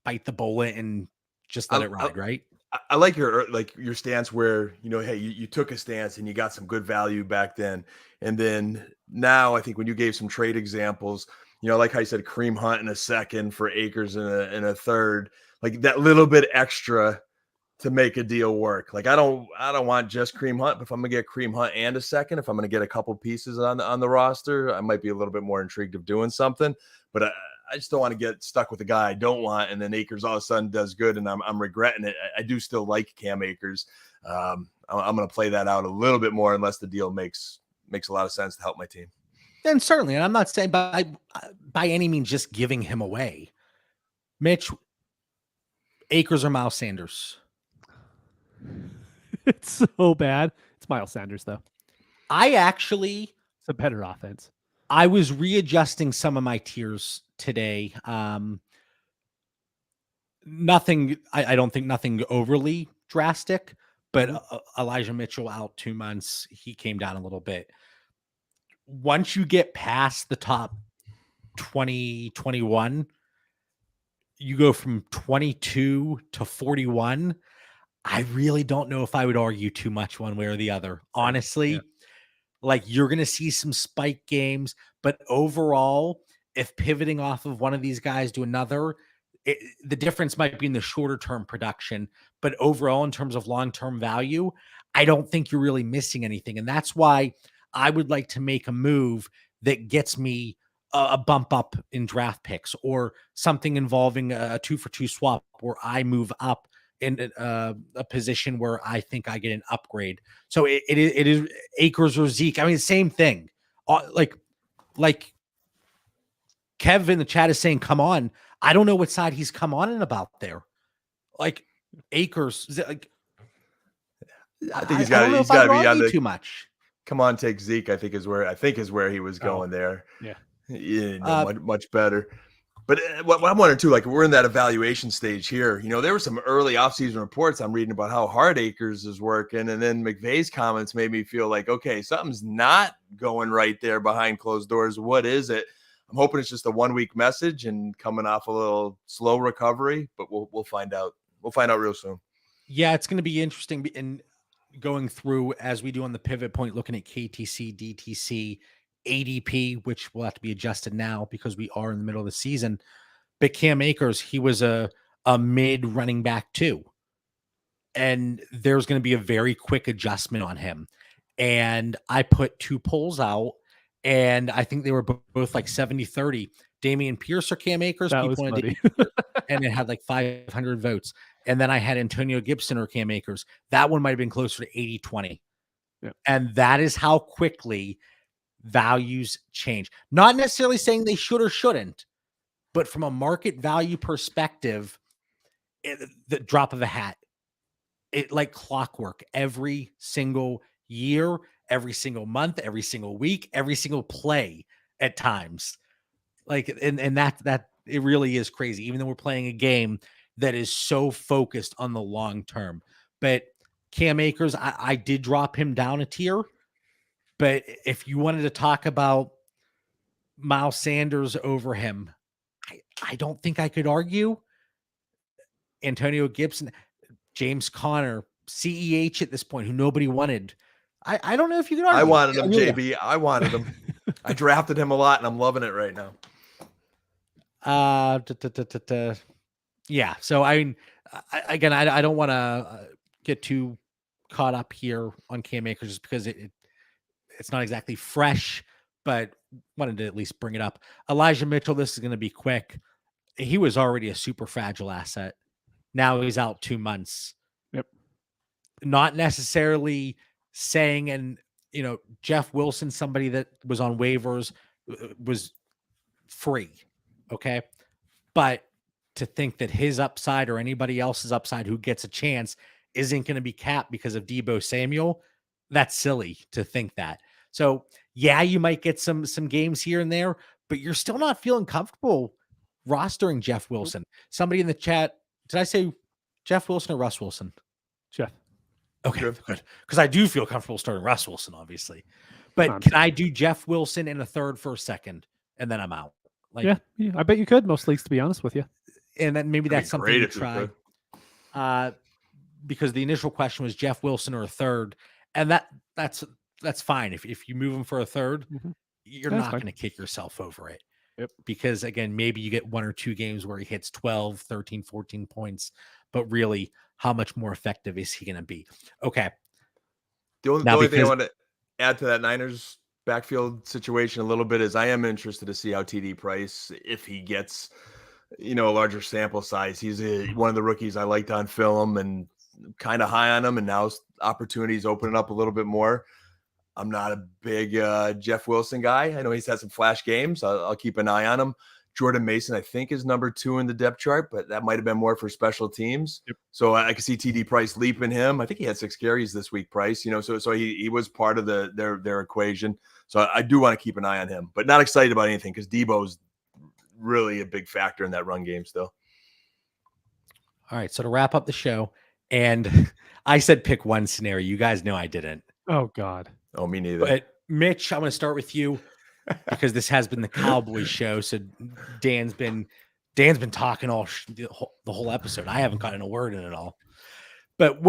bite the bullet and just let it ride, right? I like your stance where, hey, you took a stance and you got some good value back then. And then now I think when you gave some trade examples, like how you said Kareem Hunt in a second for Akers in a third, that little bit extra to make a deal work. I don't want just Kareem Hunt, but if I'm gonna get Kareem Hunt and a second, if I'm gonna get a couple pieces on the roster, I might be a little bit more intrigued of doing something. But I just don't want to get stuck with the guy I don't want, and then Akers all of a sudden does good, and I'm regretting it. I do still like Cam Akers. I'm going to play that out a little bit more unless the deal makes a lot of sense to help my team. And certainly, and I'm not saying by any means just giving him away. Mitch, Akers or Miles Sanders? It's so bad. It's Miles Sanders, though. It's a better offense. I was readjusting some of my tiers today. Nothing, I don't think nothing overly drastic, but Elijah Mitchell out 2 months. He came down a little bit. Once you get past the top 20, 21, you go from 22 to 41. I really don't know if I would argue too much one way or the other. Honestly, you're going to see some spike games, but overall, if pivoting off of one of these guys to another, the difference might be in the shorter term production, but overall, in terms of long-term value, I don't think you're really missing anything. And that's why I would like to make a move that gets me a bump up in draft picks or something involving a 2-for-2 swap where I move up in a position where I think I get an upgrade. So it is Akers or Zeke. I mean, same thing. Like Kev in the chat is saying, come on. I don't know what side he's come on in about there. Akers, I think he's got to be on the too much. Come on, take Zeke. I think is where he was going there. Yeah, much better. But what I'm wondering too, we're in that evaluation stage here. There were some early offseason reports I'm reading about how hard Akers is working, and then McVay's comments made me feel like, okay, something's not going right there behind closed doors. What is it? I'm hoping it's just a 1 week message and coming off a little slow recovery, but we'll find out. We'll find out real soon. Yeah, it's going to be interesting in going through as we do on the pivot point, looking at KTC, DTC, ADP, which will have to be adjusted now because we are in the middle of the season. But Cam Akers, he was a mid running back too. And there's going to be a very quick adjustment on him. And I put 2 polls out, and I think they were both 70-30. Damian Pierce or Cam Akers? That was funny. And it had 500 votes. And then I had Antonio Gibson or Cam Akers. That one might have been closer to 80-20. Yeah. And that is how quickly values change. Not necessarily saying they should or shouldn't, but from a market value perspective, the drop of a hat, it like clockwork every single year, every single month, every single week, every single play at times. Like, and that it really is crazy, even though we're playing a game that is so focused on the long term. But Cam Akers, I did drop him down a tier. But if you wanted to talk about Miles Sanders over him, I don't think I could argue. Antonio Gibson, James Conner, CEH at this point, who nobody wanted. I don't know if you could argue. I wanted him, JB. I wanted him. I drafted him a lot, and I'm loving it right now. Yeah. So I mean, I don't want to get too caught up here on Cam Akers just because it's not exactly fresh, but wanted to at least bring it up. Elijah Mitchell, this is going to be quick. He was already a super fragile asset. Now he's out 2 months. Yep. Not necessarily saying, and Jeff Wilson, somebody that was on waivers, was free. Okay. But to think that his upside or anybody else's upside who gets a chance isn't going to be capped because of Deebo Samuel, that's silly to think that. So yeah, you might get some games here and there, but you're still not feeling comfortable rostering Jeff Wilson. Somebody in the chat, did I say Jeff Wilson or Russ Wilson? Jeff. Okay, good. Because I do feel comfortable starting Russ Wilson, obviously. But can I do Jeff Wilson in a third for a second, and then I'm out? Like, yeah, I bet you could most leagues, to be honest with you. And then maybe that's something to try. Because the initial question was Jeff Wilson or a third, and that's fine. If you move him for a third, you're not going to kick yourself over it. Yep. Because again, maybe you get 1 or 2 games where he hits 12, 13, 14 points, but really, how much more effective is he going to be? Okay. The only thing I want to add to that Niners backfield situation a little bit is I am interested to see how TD Price, if he gets, a larger sample size. He's one of the rookies I liked on film and kind of high on him, and now opportunities opening up a little bit more. I'm not a big Jeff Wilson guy. I know he's had some flash games. I'll keep an eye on him. Jordan Mason, I think, is number 2 in the depth chart, but that might have been more for special teams. Yep. So I could see TD Price leaping him. I think he had 6 carries this week, Price. So he was part of their equation. So I do want to keep an eye on him, but not excited about anything because Deebo's really a big factor in that run game still. All right, so to wrap up the show, and I said pick one scenario. You guys know I didn't. Oh, God. Oh, me neither. But Mitch, I'm going to start with you because this has been the Cowboys show. So Dan's been talking the whole episode. I haven't gotten a word in it all. But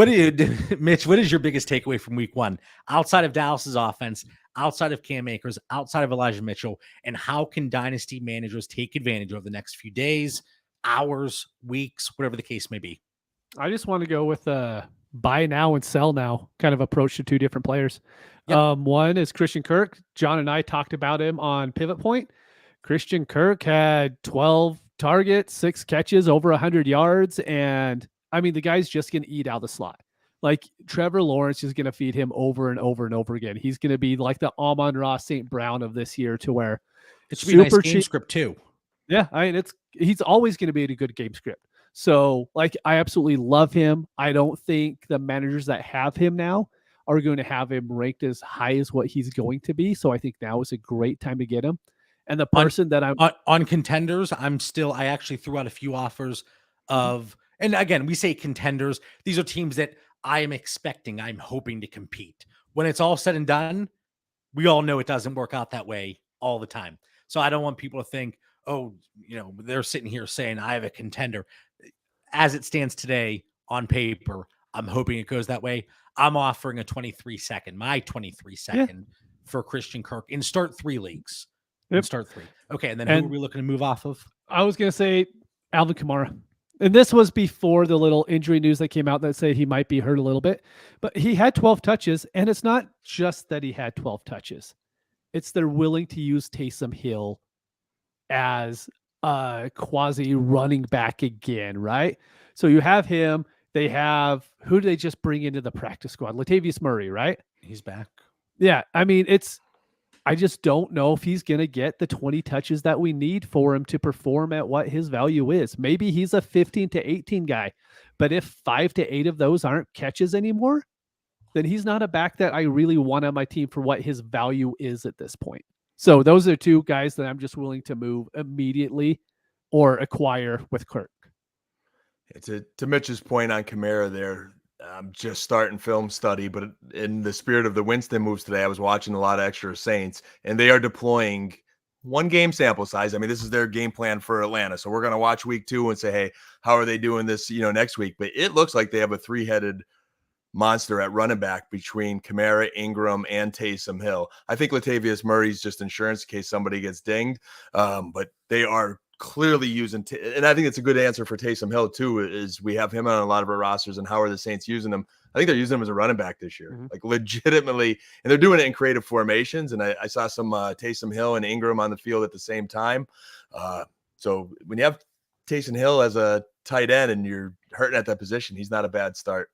Mitch, what is your biggest takeaway from week 1 outside of Dallas's offense, outside of Cam Akers, outside of Elijah Mitchell, and how can dynasty managers take advantage over the next few days, hours, weeks, whatever the case may be? I just want to go with buy now and sell now kind of approach to 2 different players. Yep. One is Christian Kirk. John and I talked about him on Pivot Point. Christian Kirk had 12 targets, 6 catches, over 100 yards. And I mean, the guy's just going to eat out the slot. Like Trevor Lawrence is going to feed him over and over and over again. He's going to be like the Amon-Ra St. Brown of this year, to where it should be a nice game script too. Yeah. I mean, he's always going to be a good game script. So like, I absolutely love him. I don't think the managers that have him now are going to have him ranked as high as what he's going to be. So I think now is a great time to get him. And the person that I'm on contenders, I actually threw out a few offers of, and again, we say contenders. These are teams that I am expecting, I'm hoping to compete. When it's all said and done, we all know it doesn't work out that way all the time. So I don't want people to think, oh, they're sitting here saying I have a contender. As it stands today on paper, I'm hoping it goes that way. I'm offering a 23 second for Christian Kirk in start 3 leagues. Yep. Start 3. Okay. And then who are we looking to move off of? I was going to say Alvin Kamara. And this was before the little injury news that came out that said he might be hurt a little bit, but he had 12 touches. And it's not just that he had 12 touches. It's they're willing to use Taysom Hill as a quasi running back again, right? So you have him. They have, who do they just bring into the practice squad? Latavius Murray, right? He's back. Yeah. I mean, I just don't know if he's going to get the 20 touches that we need for him to perform at what his value is. Maybe he's a 15 to 18 guy, but if 5 to 8 of those aren't catches anymore, then he's not a back that I really want on my team for what his value is at this point. So those are two guys that I'm just willing to move immediately or acquire with Kirk. To Mitch's point on Kamara there, I'm just starting film study, but in the spirit of the Winston moves today, I was watching a lot of extra Saints, and they are deploying one game sample size. I mean, this is their game plan for Atlanta. So we're going to watch week 2 and say, hey, how are they doing this, next week? But it looks like they have a 3-headed monster at running back between Kamara, Ingram, and Taysom Hill. I think Latavius Murray's just insurance in case somebody gets dinged. But they are clearly using, and I think it's a good answer for Taysom Hill too, is we have him on a lot of our rosters, and how are the Saints using him? I think they're using him as a running back this year, like legitimately, and they're doing it in creative formations. And I saw some Taysom Hill and Ingram on the field at the same time. So when you have Taysom Hill as a tight end and you're hurting at that position, he's not a bad start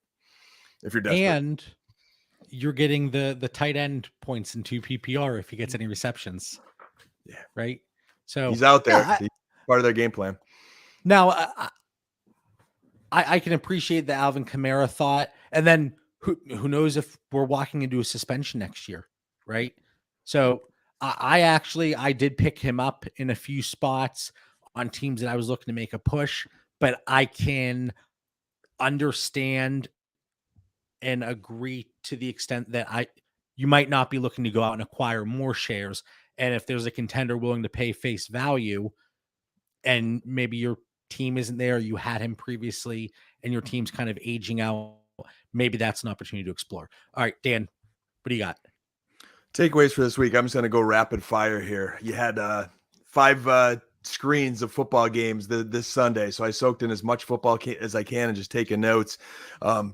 if you're desperate. And you're getting the tight end points into PPR if he gets any receptions. Yeah. Right. So he's out there. Yeah, He's part of their game plan. Now, I can appreciate the Alvin Kamara thought, and then who knows if we're walking into a suspension next year, right? So I did pick him up in a few spots on teams that I was looking to make a push, but I can understand and agree to the extent that you might not be looking to go out and acquire more shares, and if there's a contender willing to pay face value, and maybe your team isn't there, you had him previously, and your team's kind of aging out, maybe that's an opportunity to explore. All right, Dan, what do you got? Takeaways for this week. I'm just going to go rapid fire here. You had 5 screens of football games this Sunday, so I soaked in as much football as I can and just taking notes.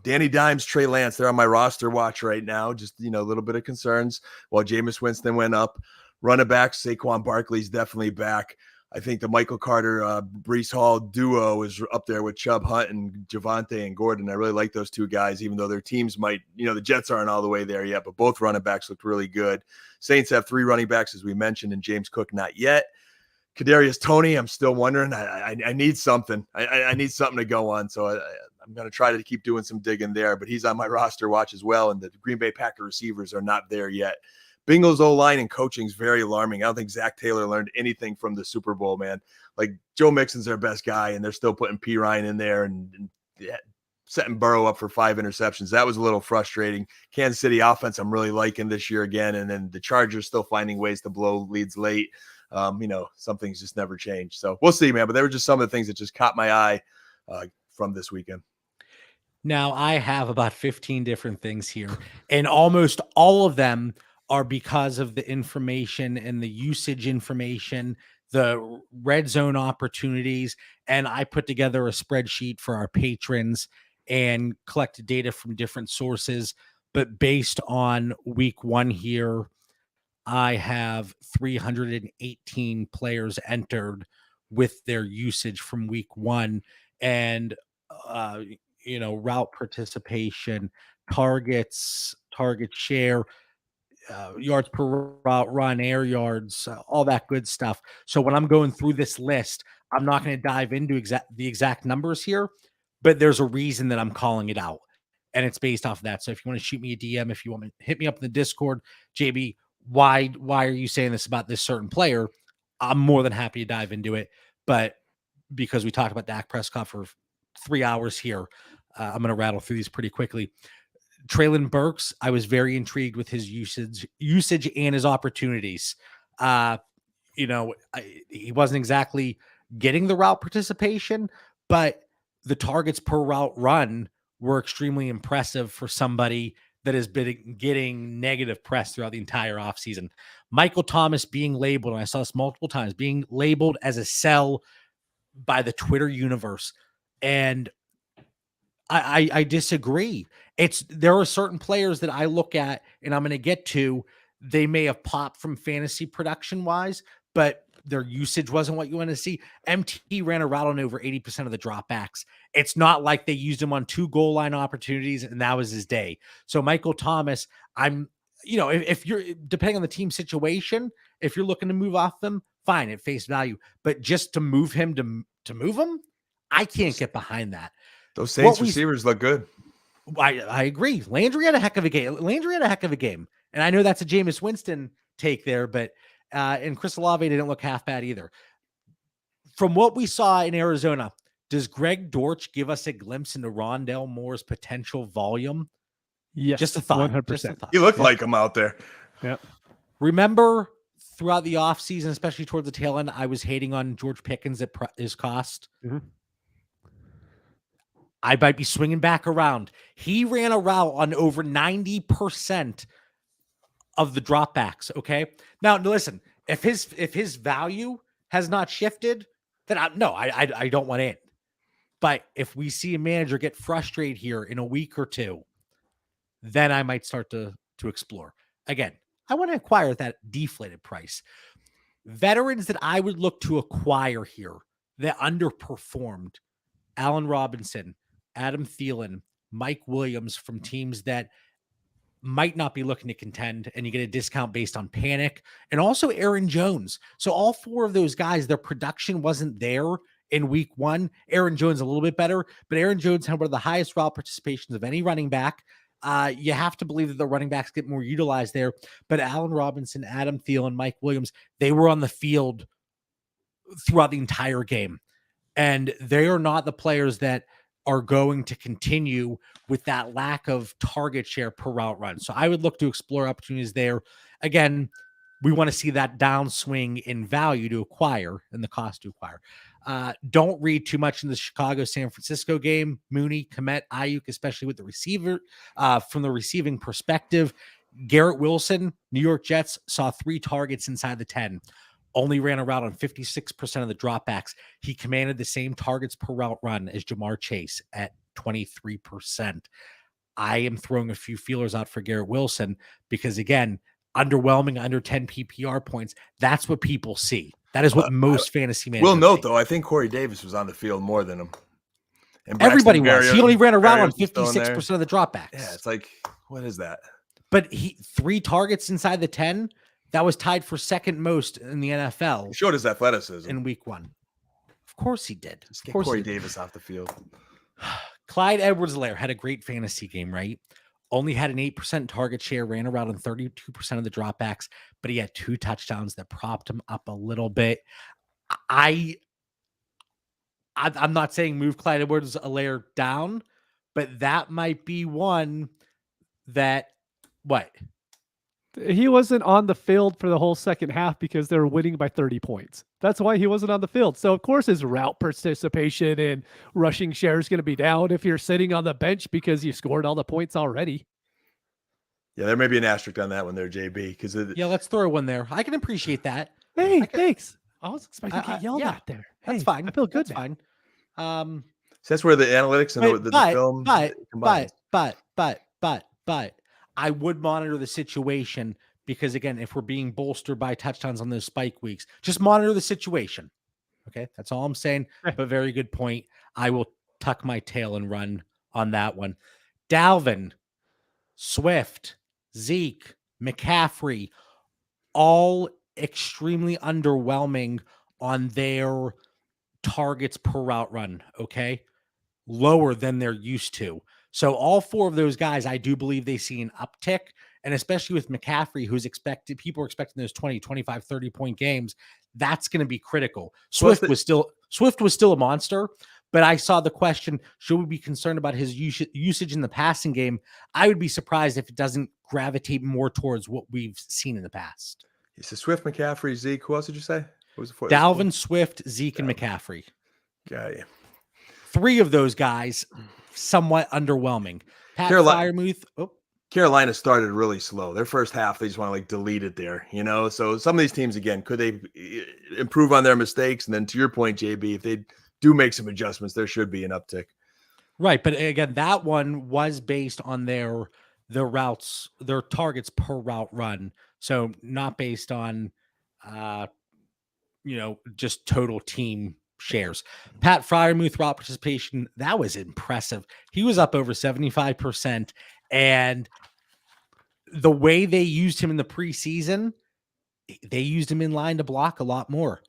Danny Dimes, Trey Lance, they're on my roster watch right now. Just, a little bit of concerns. While Jameis Winston went up. Running backs, Saquon Barkley's definitely back. I think the Michael Carter, Breece Hall duo is up there with Chubb Hunt and Javonte and Gordon. I really like those two guys, even though their teams might, the Jets aren't all the way there yet, but both running backs looked really good. Saints have 3 running backs, as we mentioned, and James Cook not yet. Kadarius Toney, I'm still wondering. I need something. I need something to go on, so I'm going to try to keep doing some digging there, but he's on my roster watch as well, and the Green Bay Packer receivers are not there yet. Bengals O-line and coaching is very alarming. I don't think Zach Taylor learned anything from the Super Bowl, man. Like, Joe Mixon's their best guy, and they're still putting P. Ryan in there and setting Burrow up for 5 interceptions. That was a little frustrating. Kansas City offense I'm really liking this year again, and then the Chargers still finding ways to blow leads late. Some things just never change. So we'll see, man. But there were just some of the things that just caught my eye from this weekend. Now, I have about 15 different things here, and almost all of them are because of the information and the usage information, the red zone opportunities. And I put together a spreadsheet for our patrons and collected data from different sources. But based on week 1 here, I have 318 players entered with their usage from week 1. And, route participation, targets, target share, yards per route run, air yards, all that good stuff. So when I'm going through this list, I'm not going to dive into the exact numbers here, but there's a reason that I'm calling it out, and it's based off of that. So if you want to shoot me a DM, if you want to hit me up in the Discord, JB, why are you saying this about this certain player? I'm more than happy to dive into it, but because we talked about Dak Prescott for 3 hours here, I'm going to rattle through these pretty quickly. Treylon Burks, I was very intrigued with his usage and his opportunities. He wasn't exactly getting the route participation, but the targets per route run were extremely impressive for somebody that has been getting negative press throughout the entire offseason. Michael Thomas being labeled, and I saw this multiple times, being labeled as a sell by the Twitter universe. And I disagree. There are certain players that I look at, and I'm going to get to, they may have popped from fantasy production wise, but their usage wasn't what you want to see. MT ran a route on over 80% of the dropbacks. It's not like they used him on 2 goal line opportunities and that was his day. So Michael Thomas, if you're, depending on the team situation, if you're looking to move off them, fine, at face value, but just to move him, to move him, I can't get behind that. Those Saints receivers look good. I agree. Landry had a heck of a game. And I know that's a Jameis Winston take there, but and Chris Olave didn't look half bad either. From what we saw in Arizona, does Greg Dortch give us a glimpse into Rondale Moore's potential volume? Yes, Just a thought. 100%. Just a thought. He looked like him out there. Yeah. Remember throughout the offseason, especially towards the tail end, I was hating on George Pickens at his cost. Mm-hmm. I might be swinging back around. He ran a route on over 90% of the dropbacks. Okay. Now, listen, if his value has not shifted, then I don't want it. But if we see a manager get frustrated here in a week or two, then I might start to explore. Again, I want to acquire at that deflated price. Veterans that I would look to acquire here that underperformed: Allen Robinson, Adam Thielen, Mike Williams from teams that might not be looking to contend, and you get a discount based on panic, and also Aaron Jones. So all four of those guys, their production wasn't there in week one. Aaron Jones a little bit better, but Aaron Jones had one of the highest route participations of any running back. You have to believe that the running backs get more utilized there, but Allen Robinson, Adam Thielen, Mike Williams, they were on the field throughout the entire game, and they are not the players that are going to continue with that lack of target share per route run. So I would look to explore opportunities there. Again, we want to see that downswing in value to acquire and the cost to acquire. Don't read too much in the Chicago-San Francisco game. Mooney, Kmet, Ayuk, especially with the receiver, from the receiving perspective. Garrett Wilson, New York Jets, saw 3 targets inside the 10. Only ran a route on 56% of the dropbacks. He commanded the same targets per route run as Jamar Chase at 23%. I am throwing a few feelers out for Garrett Wilson because, again, underwhelming under 10 PPR points. That's what people see. That is what most fantasy managers Will note, see. though, I think Corey Davis was on the field more than him. And Everybody was. He only ran a route on Berrios was still in 56% of the dropbacks. Yeah, it's like, what is that? But 3 targets inside the 10, that was tied for second most in the NFL. He showed his athleticism. In week 1. Of course he did. Just get Corey Davis off the field. Clyde Edwards-Helaire had a great fantasy game, right? Only had an 8% target share, ran around on 32% of the dropbacks, but he had 2 touchdowns that propped him up a little bit. I'm not saying move Clyde Edwards-Helaire down, but that might be one that he wasn't on the field for the whole second half because they were winning by 30 points. That's why he wasn't on the field. So, of course, his route participation and rushing share is going to be down if you're sitting on the bench because you scored all the points already. Yeah, there may be an asterisk on that one there, JB. Yeah, let's throw one there. I can appreciate that. Hey, thanks. I was expecting to get yelled at there. That's hey, fine. I feel good. That's fine. So that's where the analytics and the film combines. But I would monitor the situation because, again, if we're being bolstered by touchdowns on those spike weeks, just monitor the situation. Okay, that's all I'm saying. But very good point. I will tuck my tail and run on that one. Dalvin, Swift, Zeke, McCaffrey, all extremely underwhelming on their targets per route run. Okay, lower than they're used to. So all 4 of those guys, I do believe they see an uptick, and especially with McCaffrey, people are expecting those 20, 25, 30-point games. That's going to be critical. Swift was still a monster, but I saw the question, should we be concerned about his usage in the passing game? I would be surprised if it doesn't gravitate more towards what we've seen in the past. So Swift, McCaffrey, Zeke. Who else did you say? What was it for? Dalvin, Swift, Zeke, and McCaffrey. Got you. 3 of those guys, somewhat underwhelming. Pat Freiermuth. Carolina started really slow. Their first half, they just want to delete it there, So some of these teams, again, could they improve on their mistakes? And then to your point, JB, if they do make some adjustments, there should be an uptick. Right, but again, that one was based on their routes, their targets per route run. So not based on, just total team shares. Pat Freiermuth route participation, that was impressive. He was up over 75%, and the way they used him in the preseason, they used him in line to block a lot more.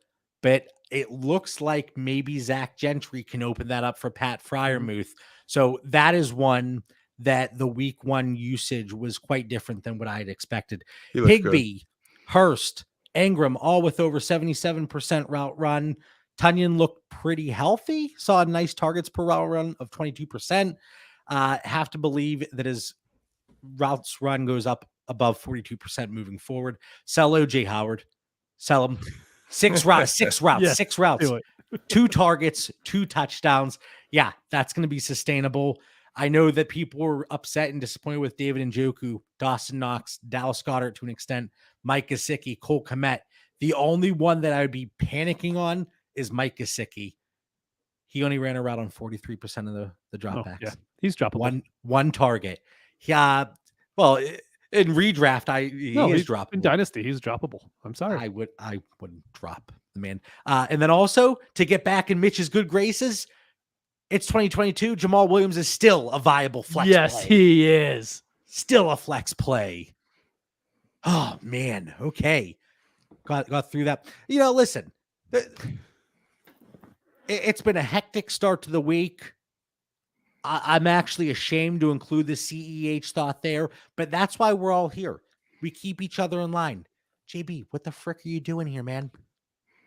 But it looks like maybe Zach Gentry can open that up for Pat Freiermuth. So that is one that the week 1 usage was quite different than what I had expected. He looks good. Higbee, Hurst, Ingram, all with over 77% route run. Tunyon looked pretty healthy, saw nice targets per route run of 22%. Have to believe that his routes run goes up above 42% moving forward. Sell OJ Howard. Sell him. 6 routes, Yes, 6 routes, do it. 2 targets, 2 touchdowns. Yeah, that's going to be sustainable. I know that people were upset and disappointed with David Njoku, Dawson Knox, Dallas Goedert to an extent, Mike Gesicki, Cole Kmet. The only one that I would be panicking on is Mike Gesicki. He only ran a route on 43% of the dropbacks. Yeah, he's droppable. One target. Yeah. Well, in redraft, he is droppable. In Dynasty, he's droppable. I'm sorry. I wouldn't drop the man. And then also to get back in Mitch's good graces, it's 2022. Jamal Williams is still a viable flex yes, play. he is. Still a flex play. Oh man. Okay. Got through that. Listen, it's been a hectic start to the week. I'm actually ashamed to include the CEH thought there, but that's why we're all here. We keep each other in line. JB, what the frick are you doing here, man?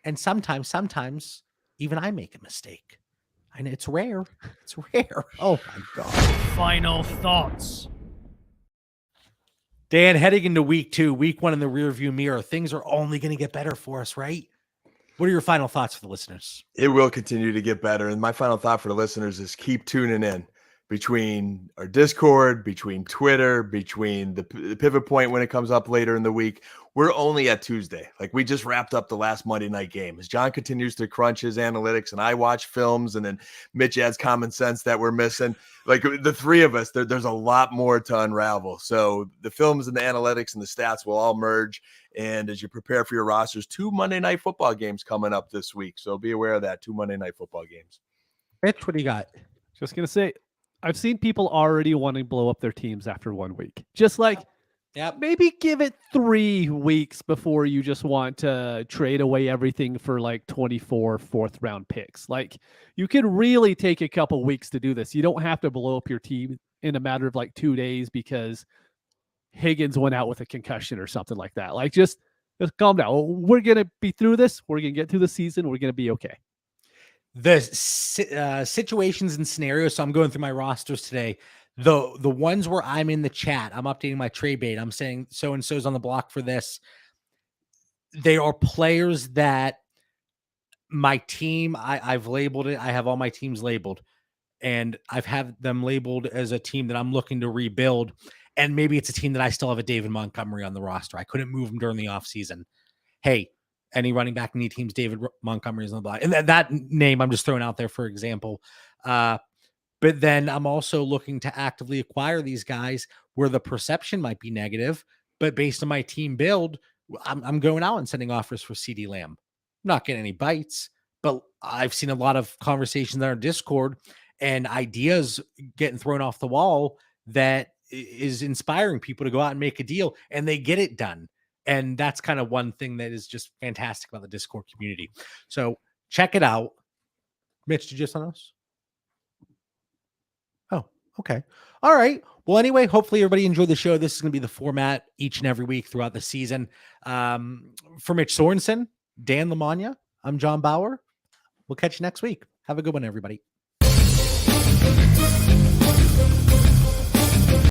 And sometimes even I make a mistake. I know it's rare. It's rare. Oh my God. Final thoughts. Dan, heading into week 2, week 1 in the rearview mirror, things are only going to get better for us, right? What are your final thoughts for the listeners? It will continue to get better. And my final thought for the listeners is keep tuning in between our Discord, between Twitter, between the pivot point when it comes up later in the week. We're only at Tuesday. Like, we just wrapped up the last Monday night game. As John continues to crunch his analytics and I watch films, and then Mitch adds common sense that we're missing. Like, the three of us, there's a lot more to unravel. So the films and the analytics and the stats will all merge. And as you prepare for your rosters, 2 Monday night football games coming up this week. So be aware of that, 2 Monday night football games. Mitch, what do you got? Just going to say, I've seen people already wanting to blow up their teams after 1 week. Just like, maybe give it 3 weeks before you just want to trade away everything for like 24 4th-round picks. Like, you can really take a couple weeks to do this. You don't have to blow up your team in a matter of like 2 days because Higgins went out with a concussion or something like that. Like, just calm down. We're going to be through this. We're going to get through the season. We're going to be okay. The situations and scenarios. So I'm going through my rosters today. The ones where I'm in the chat, I'm updating my trade bait. I'm saying so-and-so's on the block for this. They are players that my team, I've labeled it. I have all my teams labeled, and I've had them labeled as a team that I'm looking to rebuild. And maybe it's a team that I still have a David Montgomery on the roster. I couldn't move him during the offseason. Hey, any running back in any teams, David Montgomery is on the block. And that name I'm just throwing out there for example. But then I'm also looking to actively acquire these guys where the perception might be negative, but based on my team build, I'm going out and sending offers for CeeDee Lamb. I'm not getting any bites, but I've seen a lot of conversations on our Discord and ideas getting thrown off the wall that is inspiring people to go out and make a deal, and they get it done. And that's kind of one thing that is just fantastic about the Discord community. So check it out. Mitch, did you just on us? Oh, okay. All right. Well, anyway, hopefully everybody enjoyed the show. This is going to be the format each and every week throughout the season. For Mitch Sorensen, Dan Lamagna, I'm John Bauer. We'll catch you next week. Have a good one, everybody.